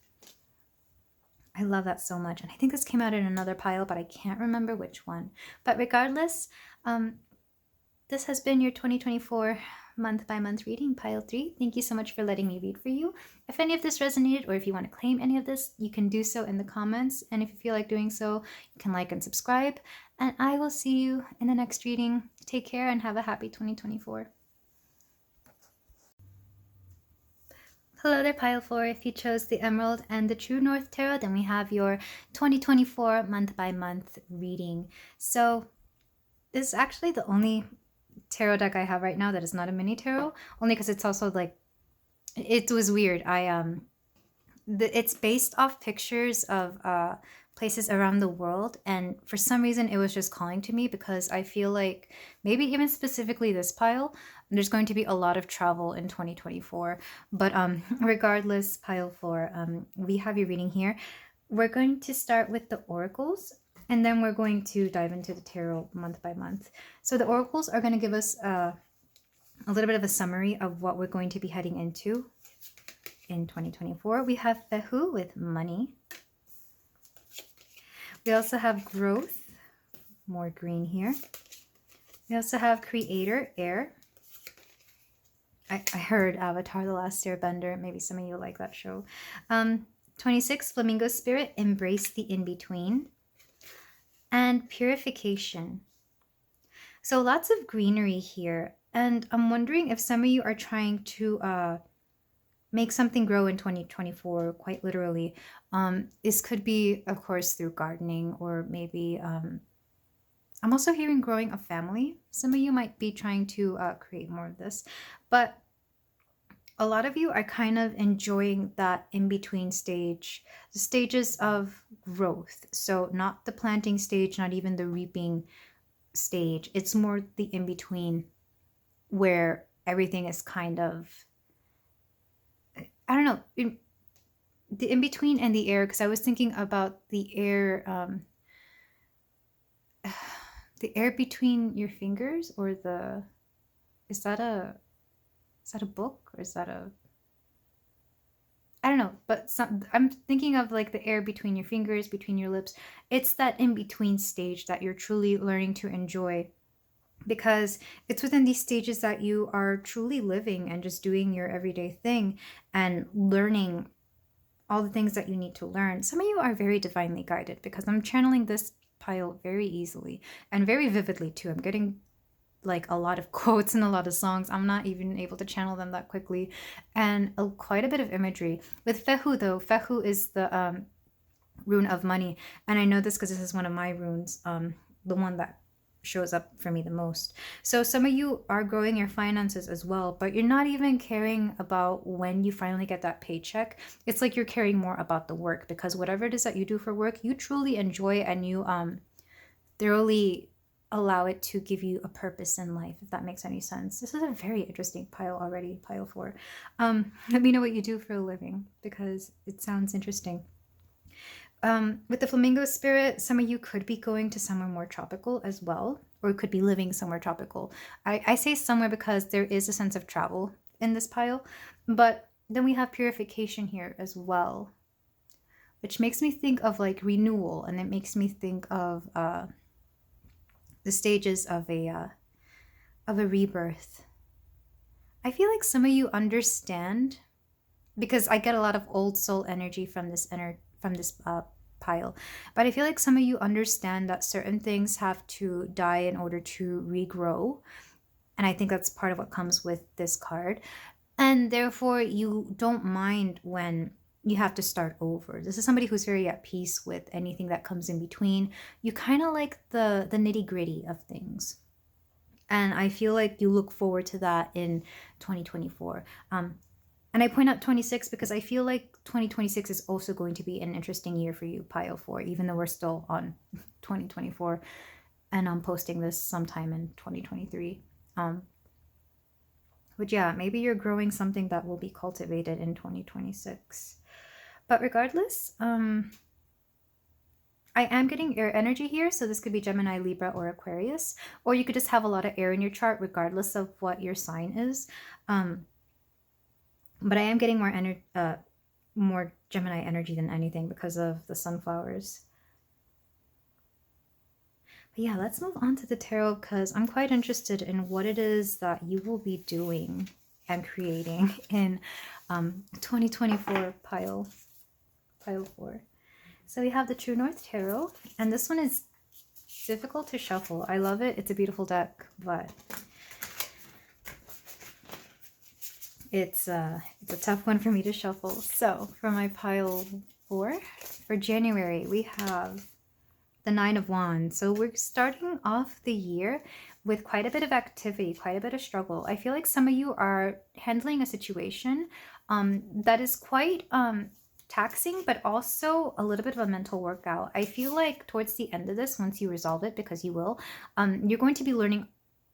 I love that so much. And I think this came out in another pile, but I can't remember which one. But regardless, this has been your 2024 month-by-month reading, pile 3. Thank you so much for letting me read for you. If any of this resonated, or if you want to claim any of this, you can do so in the comments. And if you feel like doing so, you can like and subscribe. And I will see you in the next reading. Take care and have a happy 2024. Hello there, pile 4. If you chose the Emerald and the True North Tarot, then we have your 2024 month-by-month reading. So this is actually the only tarot deck I have right now that is not a mini tarot, only because it's also like, it was weird. It's based off pictures of places around the world, and for some reason it was just calling to me, because I feel like maybe even specifically this pile, there's going to be a lot of travel in 2024. But regardless, pile 4, we have your reading here. We're going to start with the oracles, and then we're going to dive into the tarot month by month. So the oracles are going to give us a little bit of a summary of what we're going to be heading into in 2024. We have Fehu with money. We also have growth, more green here. We also have creator, air. I heard Avatar, The Last Airbender. Maybe some of you like that show. 26, flamingo spirit, embrace the in-between. And purification. So lots of greenery here. And I'm wondering if some of you are trying to make something grow in 2024, quite literally. This could be, of course, through gardening, or maybe I'm also hearing growing a family. Some of you might be trying to create more of this, but a lot of you are kind of enjoying that in-between stage, the stages of growth. So not the planting stage, not even the reaping stage. It's more the in-between, where everything is kind of, I don't know, the in-between and the air, because I was thinking about the air, the air between your fingers, or the, is that a book, or is that a, I don't know, but I'm thinking of like the air between your fingers, between your lips. It's that in-between stage that you're truly learning to enjoy, because it's within these stages that you are truly living and just doing your everyday thing and learning all the things that you need to learn. Some of you are very divinely guided, because I'm channeling this pile very easily and very vividly too. I'm getting like a lot of quotes and a lot of songs. I'm not even able to channel them that quickly, and quite a bit of imagery. With Fehu though, Fehu is the rune of money, and I know this because this is one of my runes, the one that shows up for me the most. So some of you are growing your finances as well, but you're not even caring about when you finally get that paycheck. It's like you're caring more about the work, because whatever it is that you do for work, you truly enjoy, and you thoroughly allow it to give you a purpose in life, if that makes any sense. This is a very interesting pile already, pile 4. Let me know what you do for a living, because it sounds interesting. With the flamingo spirit, some of you could be going to somewhere more tropical as well, or could be living somewhere tropical. I say somewhere because there is a sense of travel in this pile, but then we have purification here as well, which makes me think of like renewal, and it makes me think of the stages of a rebirth. I feel like some of you understand because I get a lot of old soul energy from this pile. But I feel like some of you understand that certain things have to die in order to regrow. And I think that's part of what comes with this card. And therefore, you don't mind when you have to start over. This is somebody who's very at peace with anything that comes in between. You kind of like the nitty-gritty of things. And I feel like you look forward to that in 2024. And I point out 26 because I feel like 2026 is also going to be an interesting year for you, pile 4, even though we're still on 2024 and I'm posting this sometime in 2023. But yeah, maybe you're growing something that will be cultivated in 2026. But regardless, I am getting air energy here, so this could be Gemini, Libra, or Aquarius. Or you could just have a lot of air in your chart regardless of what your sign is. But I am getting more Gemini energy than anything because of the sunflowers. But yeah, let's move on to the tarot because I'm quite interested in what it is that you will be doing and creating in 2024 pile 4. So we have the True North Tarot, and this one is difficult to shuffle. I love it. It's a beautiful deck, but it's a tough one for me to shuffle. So for my pile 4, for January, we have the 9 of Wands. So we're starting off the year with quite a bit of activity, quite a bit of struggle. I feel like some of you are handling a situation that is quite taxing, but also a little bit of a mental workout. I feel like towards the end of this, once you resolve it, because you will, you're going to be learning,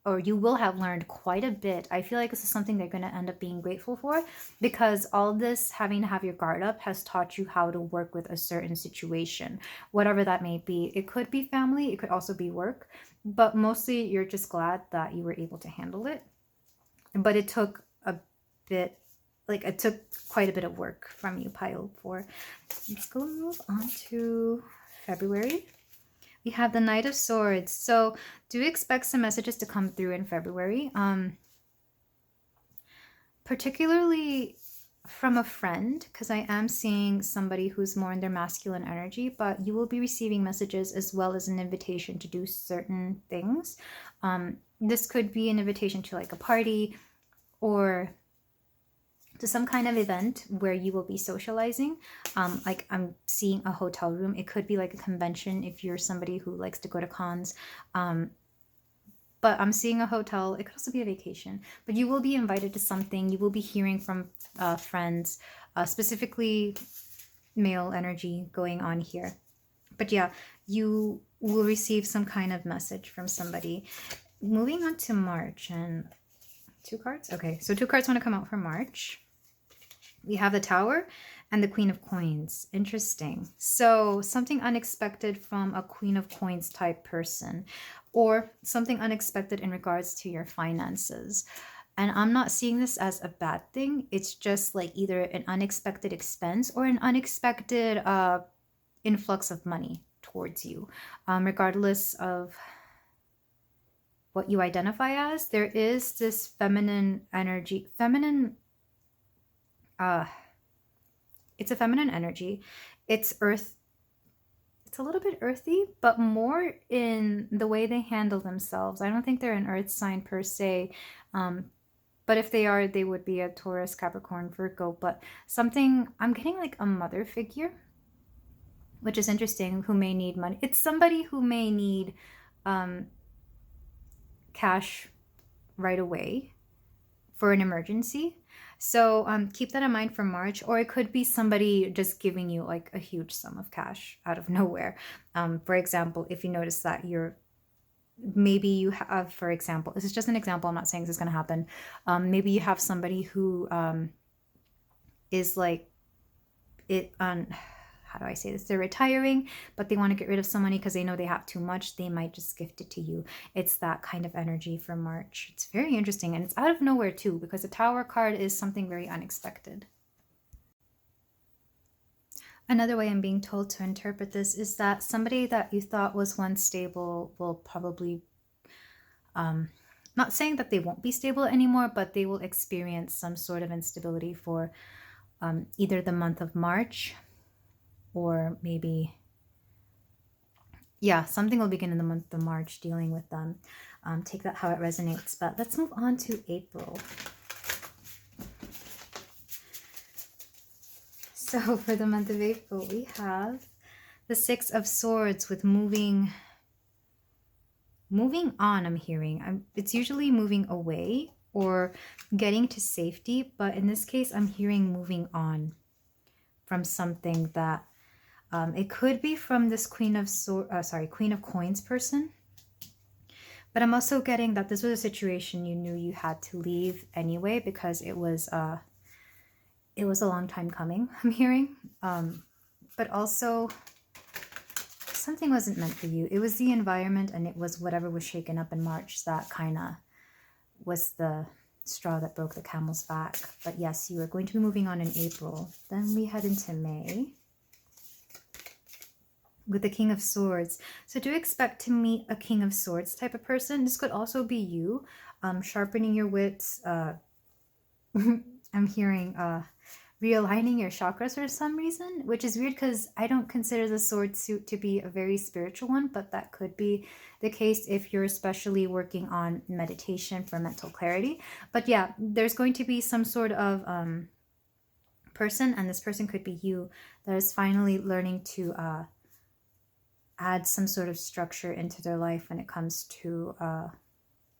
or you will have learned quite a bit. I feel like this is something they're going to end up being grateful for, because all this having to have your guard up has taught you how to work with a certain situation, whatever that may be. It could be family, it could also be work, but mostly you're just glad that you were able to handle it. But it took a bit, like it took quite a bit of work from you, pile 4. Let's go move on to February. We have the Knight of Swords. So do expect some messages to come through in February. Particularly from a friend, because I am seeing somebody who's more in their masculine energy, but you will be receiving messages as well as an invitation to do certain things. This could be an invitation to like a party or to some kind of event where you will be socializing. Like I'm seeing a hotel room. It could be like a convention if you're somebody who likes to go to cons. But I'm seeing a hotel. It could also be a vacation. But you will be invited to something. You will be hearing from friends, specifically male energy going on here. But yeah, you will receive some kind of message from somebody. Moving on to March, and 2 cards? Okay, so 2 cards want to come out for March. We have the Tower and the Queen of Coins. Interesting. So something unexpected from a Queen of Coins type person, or something unexpected in regards to your finances. And I'm not seeing this as a bad thing. It's just like either an unexpected expense or an unexpected influx of money towards you. Regardless of what you identify as, there is this feminine energy. It's a feminine energy. It's earth. It's a little bit earthy, but more in the way they handle themselves. I don't think they're an earth sign per se. But if they are, they would be a Taurus, Capricorn, Virgo. But something, I'm getting like a mother figure, which is interesting, who may need money. It's somebody who may need cash right away for an emergency. So keep that in mind for March. Or it could be somebody just giving you like a huge sum of cash out of nowhere. For example, if you notice that maybe you have, for example, this is just an example, I'm not saying this is going to happen. Maybe you have somebody who is like, how do I say this? They're retiring, but they want to get rid of some money because they know they have too much. They might just gift it to you. It's that kind of energy for March. It's very interesting, and it's out of nowhere too, because the Tower card is something very unexpected. Another way I'm being told to interpret this is that somebody that you thought was once stable will probably, not saying that they won't be stable anymore, but they will experience some sort of instability for either the month of March or maybe, yeah, something will begin in the month of March dealing with them. Take that how it resonates. But let's move on to April. So for the month of April, we have the Six of Swords with moving on, I'm hearing. It's usually moving away or getting to safety, but in this case, I'm hearing moving on from something that it could be from this Queen of Coins person. But I'm also getting that this was a situation you knew you had to leave anyway because it was a long time coming, I'm hearing. But also something wasn't meant for you. It was the environment and it was whatever was shaken up in March that kind of was the straw that broke the camel's back. But yes, you are going to be moving on in April. Then we head into May with the King of Swords. So do expect to meet a King of Swords type of person. This could also be you, sharpening your wits. I'm hearing realigning your chakras for some reason, which is weird because I don't consider the sword suit to be a very spiritual one, but that could be the case if you're especially working on meditation for mental clarity. But yeah, there's going to be some sort of person, and this person could be you, that is finally learning to add some sort of structure into their life when it comes to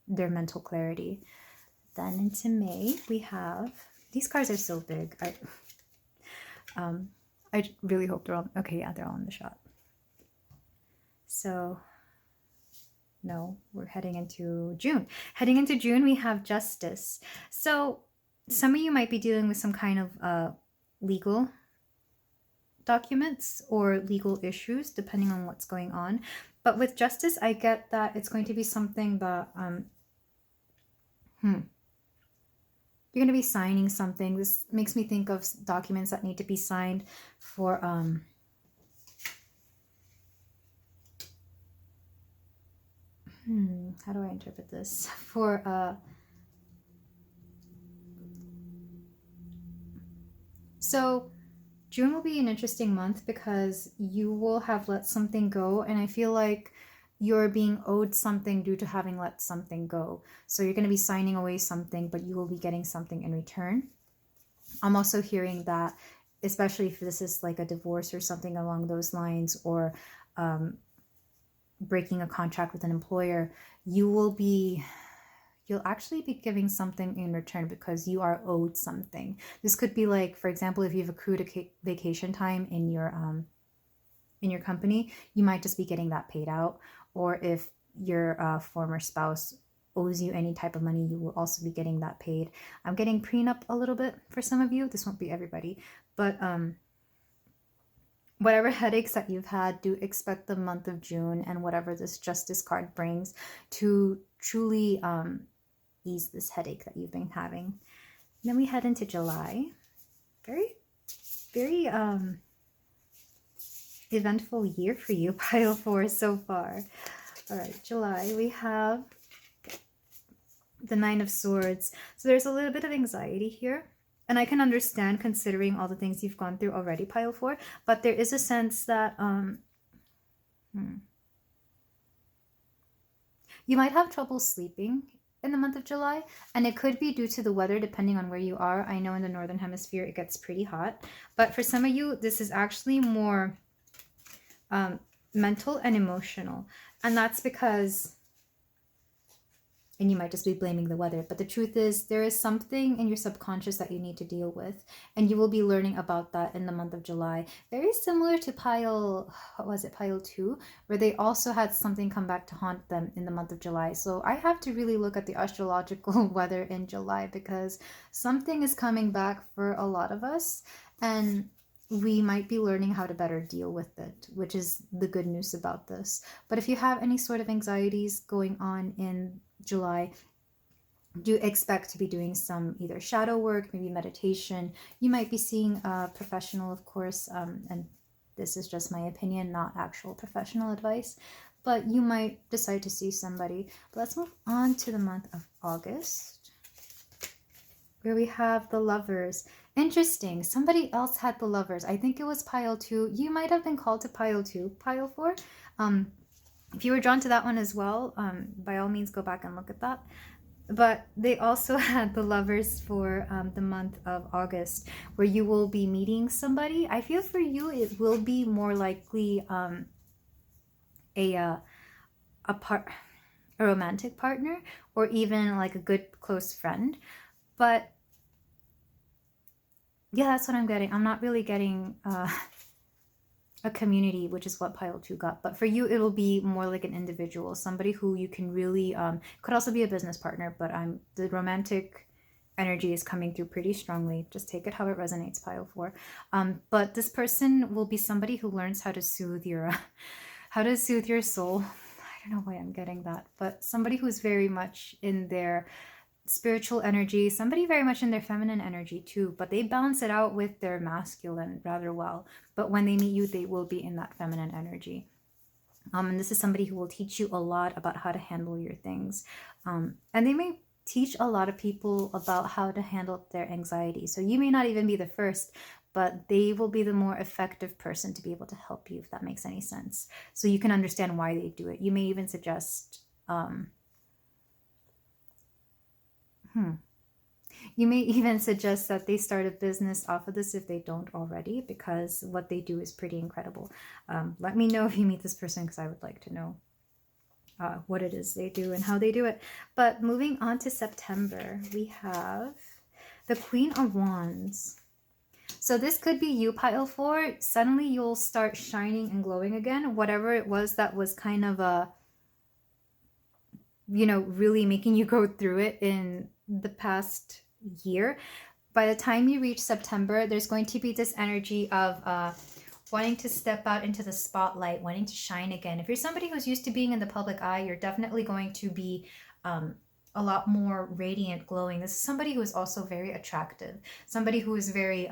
their mental clarity. Then into May, we have, these cards are so big. I really hope they're all, okay, yeah, they're all in the shot. So, no, we're heading into June. Heading into June, we have Justice. So, some of you might be dealing with some kind of legal documents or legal issues, depending on what's going on. But with Justice, I get that it's going to be something that, you're going to be signing something. This makes me think of documents that need to be signed for, how do I interpret this? For, so June will be an interesting month because you will have let something go, and I feel like you're being owed something due to having let something go. So you're going to be signing away something, but you will be getting something in return. I'm also hearing that, especially if this is like a divorce or something along those lines, or breaking a contract with an employer, you'll actually be giving something in return because you are owed something. This could be like, for example, if you've accrued a vacation time in your company, you might just be getting that paid out. Or if your former spouse owes you any type of money, you will also be getting that paid. I'm getting prenup a little bit for some of you. This won't be everybody, but whatever headaches that you've had, do expect the month of June and whatever this Justice card brings to truly ease this headache that you've been having. Then we head into July. Very, very eventful year for you, pile 4 so far. All right, July, we have the Nine of Swords. So there's a little bit of anxiety here, and I can understand considering all the things you've gone through already, pile 4, but there is a sense that you might have trouble sleeping in the month of July, and it could be due to the weather depending on where you are. I know in the Northern Hemisphere it gets pretty hot, but for some of you this is actually more mental and emotional, and that's because, and you might just be blaming the weather, but the truth is there is something in your subconscious that you need to deal with, and you will be learning about that in the month of July. Very similar to pile 2, where they also had something come back to haunt them in the month of July. So I have to really look at the astrological weather in July because something is coming back for a lot of us, and we might be learning how to better deal with it, which is the good news about this. But if you have any sort of anxieties going on in July, do expect to be doing some either shadow work, maybe meditation. You might be seeing a professional, of course, and this is just my opinion, not actual professional advice, but you might decide to see somebody. But let's move on to the month of August, where we have the Lovers. Interesting. Somebody else had the Lovers. I think it was pile 2. You might have been called to pile 2, pile 4. If you were drawn to that one as well, by all means go back and look at that. But they also had the Lovers for the month of August, where you will be meeting somebody. I feel for you it will be more likely a romantic partner, or even like a good close friend. But yeah, that's what I'm getting. I'm not really getting a community, which is what pile 2 got. But for you, it'll be more like an individual, somebody who you can really, could also be a business partner, but the romantic energy is coming through pretty strongly. Just take it how it resonates, pile 4. But this person will be somebody who learns how to soothe your, how to soothe your soul. I don't know why I'm getting that, but somebody who's very much in their spiritual energy, somebody very much in their feminine energy too, but they balance it out with their masculine rather well. But when they meet you, they will be in that feminine energy. And this is somebody who will teach you a lot about how to handle your things. And they may teach a lot of people about how to handle their anxiety. So you may not even be the first, but they will be the more effective person to be able to help you, if that makes any sense. So you can understand why they do it. You may even suggest you may even suggest that they start a business off of this if they don't already, because what they do is pretty incredible. Let me know if you meet this person, because I would like to know what it is they do and how they do it. But moving on to September, we have the Queen of Wands. So this could be you, pile 4. Suddenly you'll start shining and glowing again. Whatever it was that was kind of a, you know, really making you go through it in the past year. By the time you reach September, there's going to be this energy of wanting to step out into the spotlight, wanting to shine again. If you're somebody who's used to being in the public eye, you're definitely going to be a lot more radiant, glowing. This is somebody who is also very attractive, somebody who is very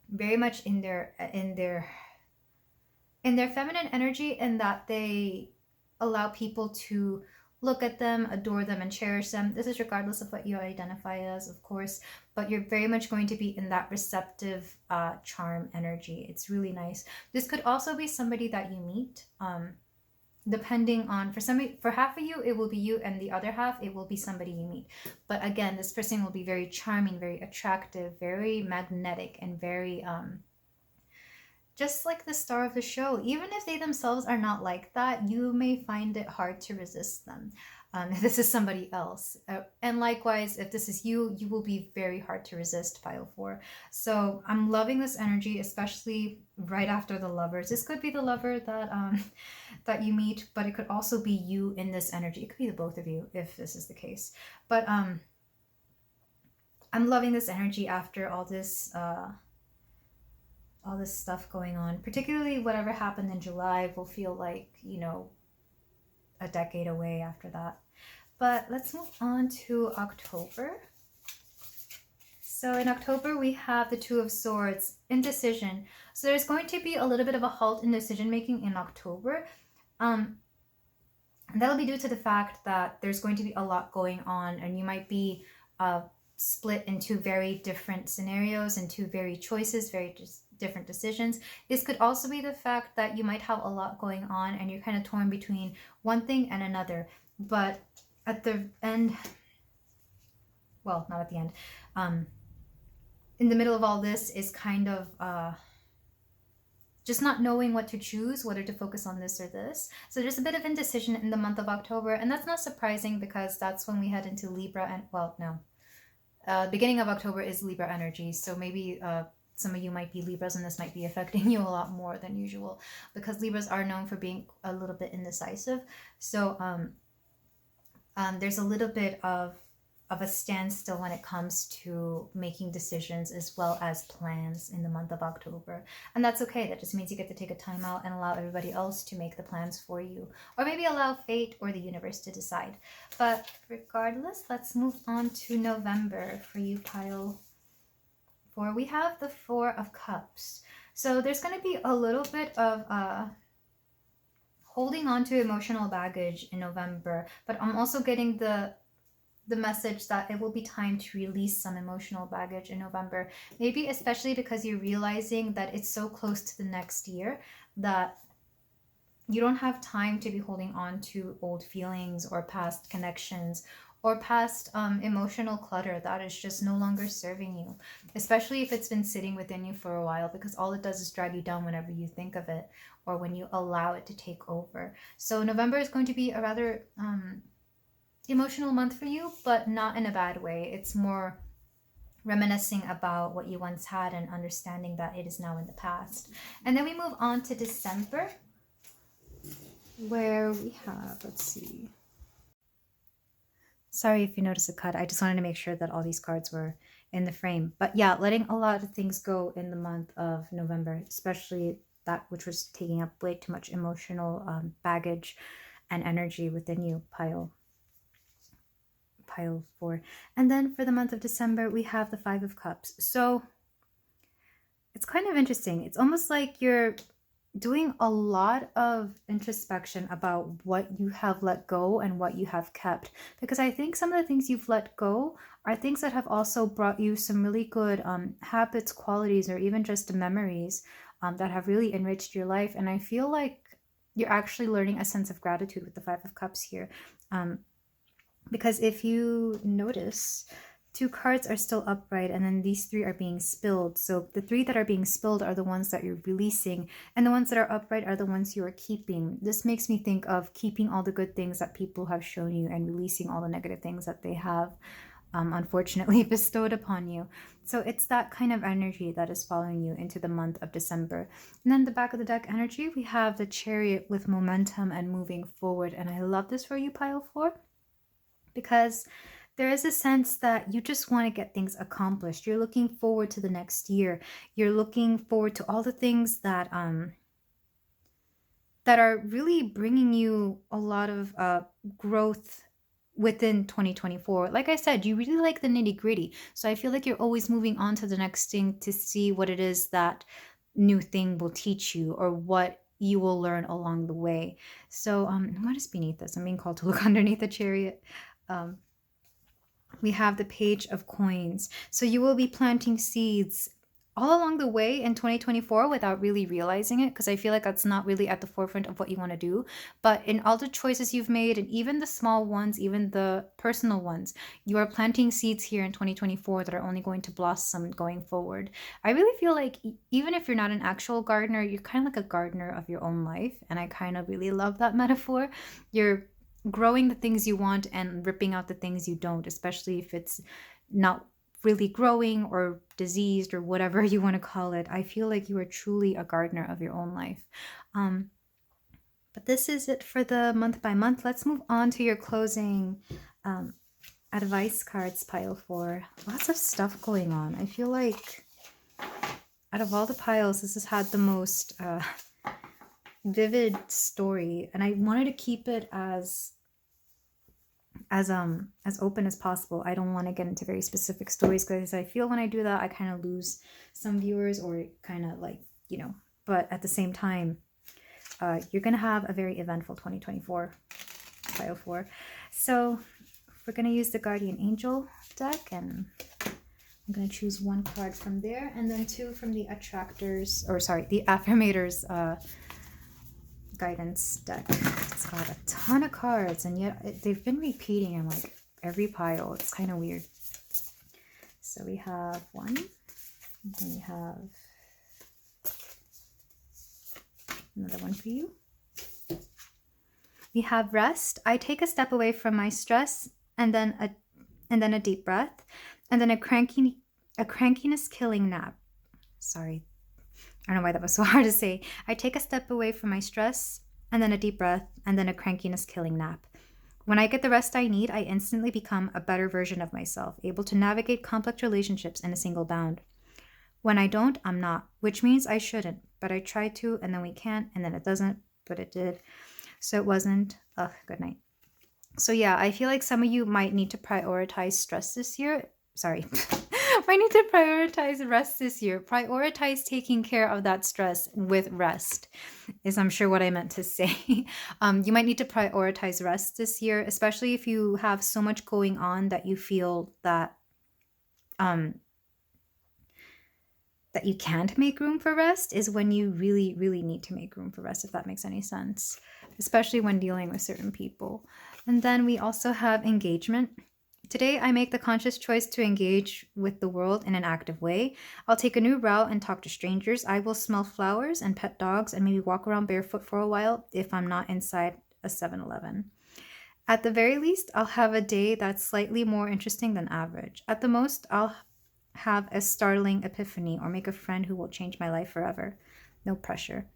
very much in their feminine energy, and that they allow people to look at them, adore them, and cherish them. This is regardless of what you identify as, of course, but you're very much going to be in that receptive charm energy. It's really nice. This could also be somebody that you meet, depending on, for half of you, it will be you, and the other half, it will be somebody you meet. But again, this person will be very charming, very attractive, very magnetic, and very just like the star of the show. Even if they themselves are not like that, you may find it hard to resist them. If this is somebody else. And likewise, if this is you, you will be very hard to resist, pile 4. So I'm loving this energy, especially right after the Lovers. This could be the lover that that you meet, but it could also be you in this energy. It could be the both of you if this is the case. But I'm loving this energy after all this stuff going on, particularly whatever happened in July will feel like, you know, a decade away after that. But let's move on to October. So in October, we have the Two of Swords, indecision. So there's going to be a little bit of a halt in decision making in October. And that'll be due to the fact that there's going to be a lot going on, and you might be split into very different scenarios and two very choices, different decisions. This could also be the fact that you might have a lot going on and you're kind of torn between one thing and another. But at the end, well, not at the end, in the middle of all this is kind of just not knowing what to choose, whether to focus on this or this. So there's a bit of indecision in the month of October, and that's not surprising because that's when we head into Libra, and well, no. Beginning of October is Libra energy, so maybe some of you might be Libras, and this might be affecting you a lot more than usual, because Libras are known for being a little bit indecisive. So there's a little bit of a standstill when it comes to making decisions as well as plans in the month of October. And that's okay. That just means you get to take a time out and allow everybody else to make the plans for you. Or maybe allow fate or the universe to decide. But regardless, let's move on to November for you, pile 4. We have the Four of Cups. So there's going to be a little bit of holding on to emotional baggage in November. But I'm also getting the the message that it will be time to release some emotional baggage in November. Maybe especially because you're realizing that it's so close to the next year that you don't have time to be holding on to old feelings or past connections or past emotional clutter that is just no longer serving you, especially if it's been sitting within you for a while, because all it does is drag you down whenever you think of it or when you allow it to take over. So November is going to be a rather emotional month for you, but not in a bad way. It's more reminiscing about what you once had and understanding that it is now in the past. And then we move on to December, where we have, let's see. Sorry if you notice a cut. I just wanted to make sure that all these cards were in the frame. But yeah, letting a lot of things go in the month of November, especially that which was taking up way too much emotional baggage and energy within you, pile 4. And then for the month of December, we have the 5 of Cups. So it's kind of interesting. It's almost like you're doing a lot of introspection about what you have let go and what you have kept. Because I think some of the things you've let go are things that have also brought you some really good habits, qualities, or even just memories that have really enriched your life. And I feel like you're actually learning a sense of gratitude with the 5 of Cups here. Because if you notice, 2 cards are still upright and then these 3 are being spilled. So the 3 that are being spilled are the ones that you're releasing, and the ones that are upright are the ones you are keeping. This makes me think of keeping all the good things that people have shown you and releasing all the negative things that they have unfortunately bestowed upon you. So it's that kind of energy that is following you into the month of December. And then the back of the deck energy, we have the Chariot with momentum and moving forward. And I love this for you, pile 4, because there is a sense that you just want to get things accomplished. You're looking forward to the next year. You're looking forward to all the things that that are really bringing you a lot of growth within 2024. Like I said, you really like the nitty-gritty. So I feel like you're always moving on to the next thing to see what it is that new thing will teach you or what you will learn along the way. So what is beneath this? I'm being called to look underneath the Chariot. We have the Page of Coins. So you will be planting seeds all along the way in 2024 without really realizing it, because I feel like that's not really at the forefront of what you want to do. But in all the choices you've made, and even the small ones, even the personal ones, you are planting seeds here in 2024 that are only going to blossom going forward. I really feel like even if you're not an actual gardener, you're kind of like a gardener of your own life. And I kind of really love that metaphor. You're growing the things you want and ripping out the things you don't, especially if it's not really growing or diseased or whatever you want to call it. I feel like you are truly a gardener of your own life. But this is it for the month by month. Let's move on to your closing advice cards, pile 4. Lots of stuff going on. I feel like out of all the piles, this has had the most vivid story, and I wanted to keep it as open as possible. I don't want to get into very specific stories because I feel when I do that I kind of lose some viewers, or kind of like, you know, but at the same time you're gonna have a very eventful 2024, pile 4. So we're gonna use the Guardian Angel deck, and I'm gonna choose 1 card from there and then 2 from the Attractors, or sorry, the Affirmators guidance deck. It's got a ton of cards, and yet they've been repeating in like every pile. It's kind of weird. So we have 1, and then we have another one for you. We have Rest. I take a step away from my stress, and then a deep breath, and then a crankiness killing nap. Sorry, I don't know why that was so hard to say. I take a step away from my stress, and then a deep breath, and then a crankiness killing nap. When I get the rest I need, I instantly become a better version of myself, able to navigate complex relationships in a single bound. When I don't, I'm not, which means I shouldn't, but I try to, and then we can't, and then it doesn't, but it did. So it wasn't. Ugh, good night. So yeah, I feel like some of you might need to prioritize stress this year. Sorry. Might need to prioritize rest this year. Prioritize taking care of that stress with rest, is I'm sure what I meant to say. You might need to prioritize rest this year, especially if you have so much going on that you feel that that you can't make room for rest, is when you really, really need to make room for rest, if that makes any sense, especially when dealing with certain people. And then we also have engagement. Today, I make the conscious choice to engage with the world in an active way. I'll take a new route and talk to strangers. I will smell flowers and pet dogs and maybe walk around barefoot for a while if I'm not inside a 7-Eleven. At the very least, I'll have a day that's slightly more interesting than average. At the most, I'll have a startling epiphany or make a friend who will change my life forever. No pressure.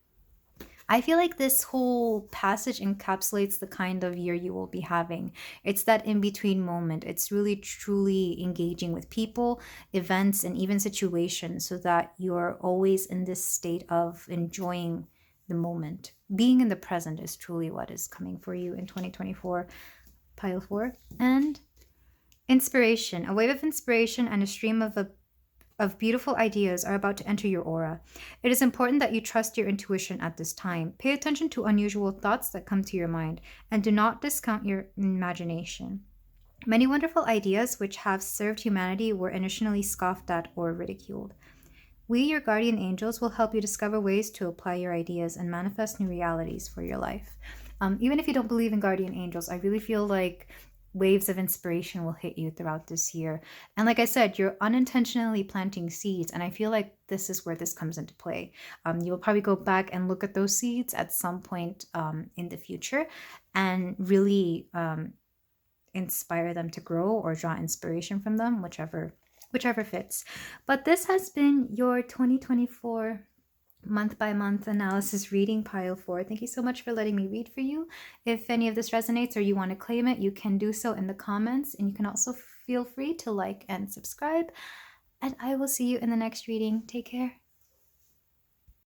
I feel like this whole passage encapsulates the kind of year you will be having. It's that in-between moment. It's really truly engaging with people, events, and even situations so that you're always in this state of enjoying the moment. Being in the present is truly what is coming for you in 2024, pile 4. And inspiration. A wave of inspiration and a stream of beautiful ideas are about to enter your aura. It is important that you trust your intuition at this time. Pay attention to unusual thoughts that come to your mind, and do not discount your imagination. Many wonderful ideas which have served humanity were initially scoffed at or ridiculed. We, your guardian angels, will help you discover ways to apply your ideas and manifest new realities for your life. Even if you don't believe in guardian angels, I really feel like waves of inspiration will hit you throughout this year. And like I said, you're unintentionally planting seeds, and I feel like this is where this comes into play. You will probably go back and look at those seeds at some point in the future and really inspire them to grow or draw inspiration from them, whichever fits. But this has been your 2024 month-by-month analysis reading, pile 4. Thank you so much for letting me read for you. If any of this resonates or you want to claim it, you can do so in the comments, and you can also feel free to like and subscribe. And I will see you in the next reading. Take care.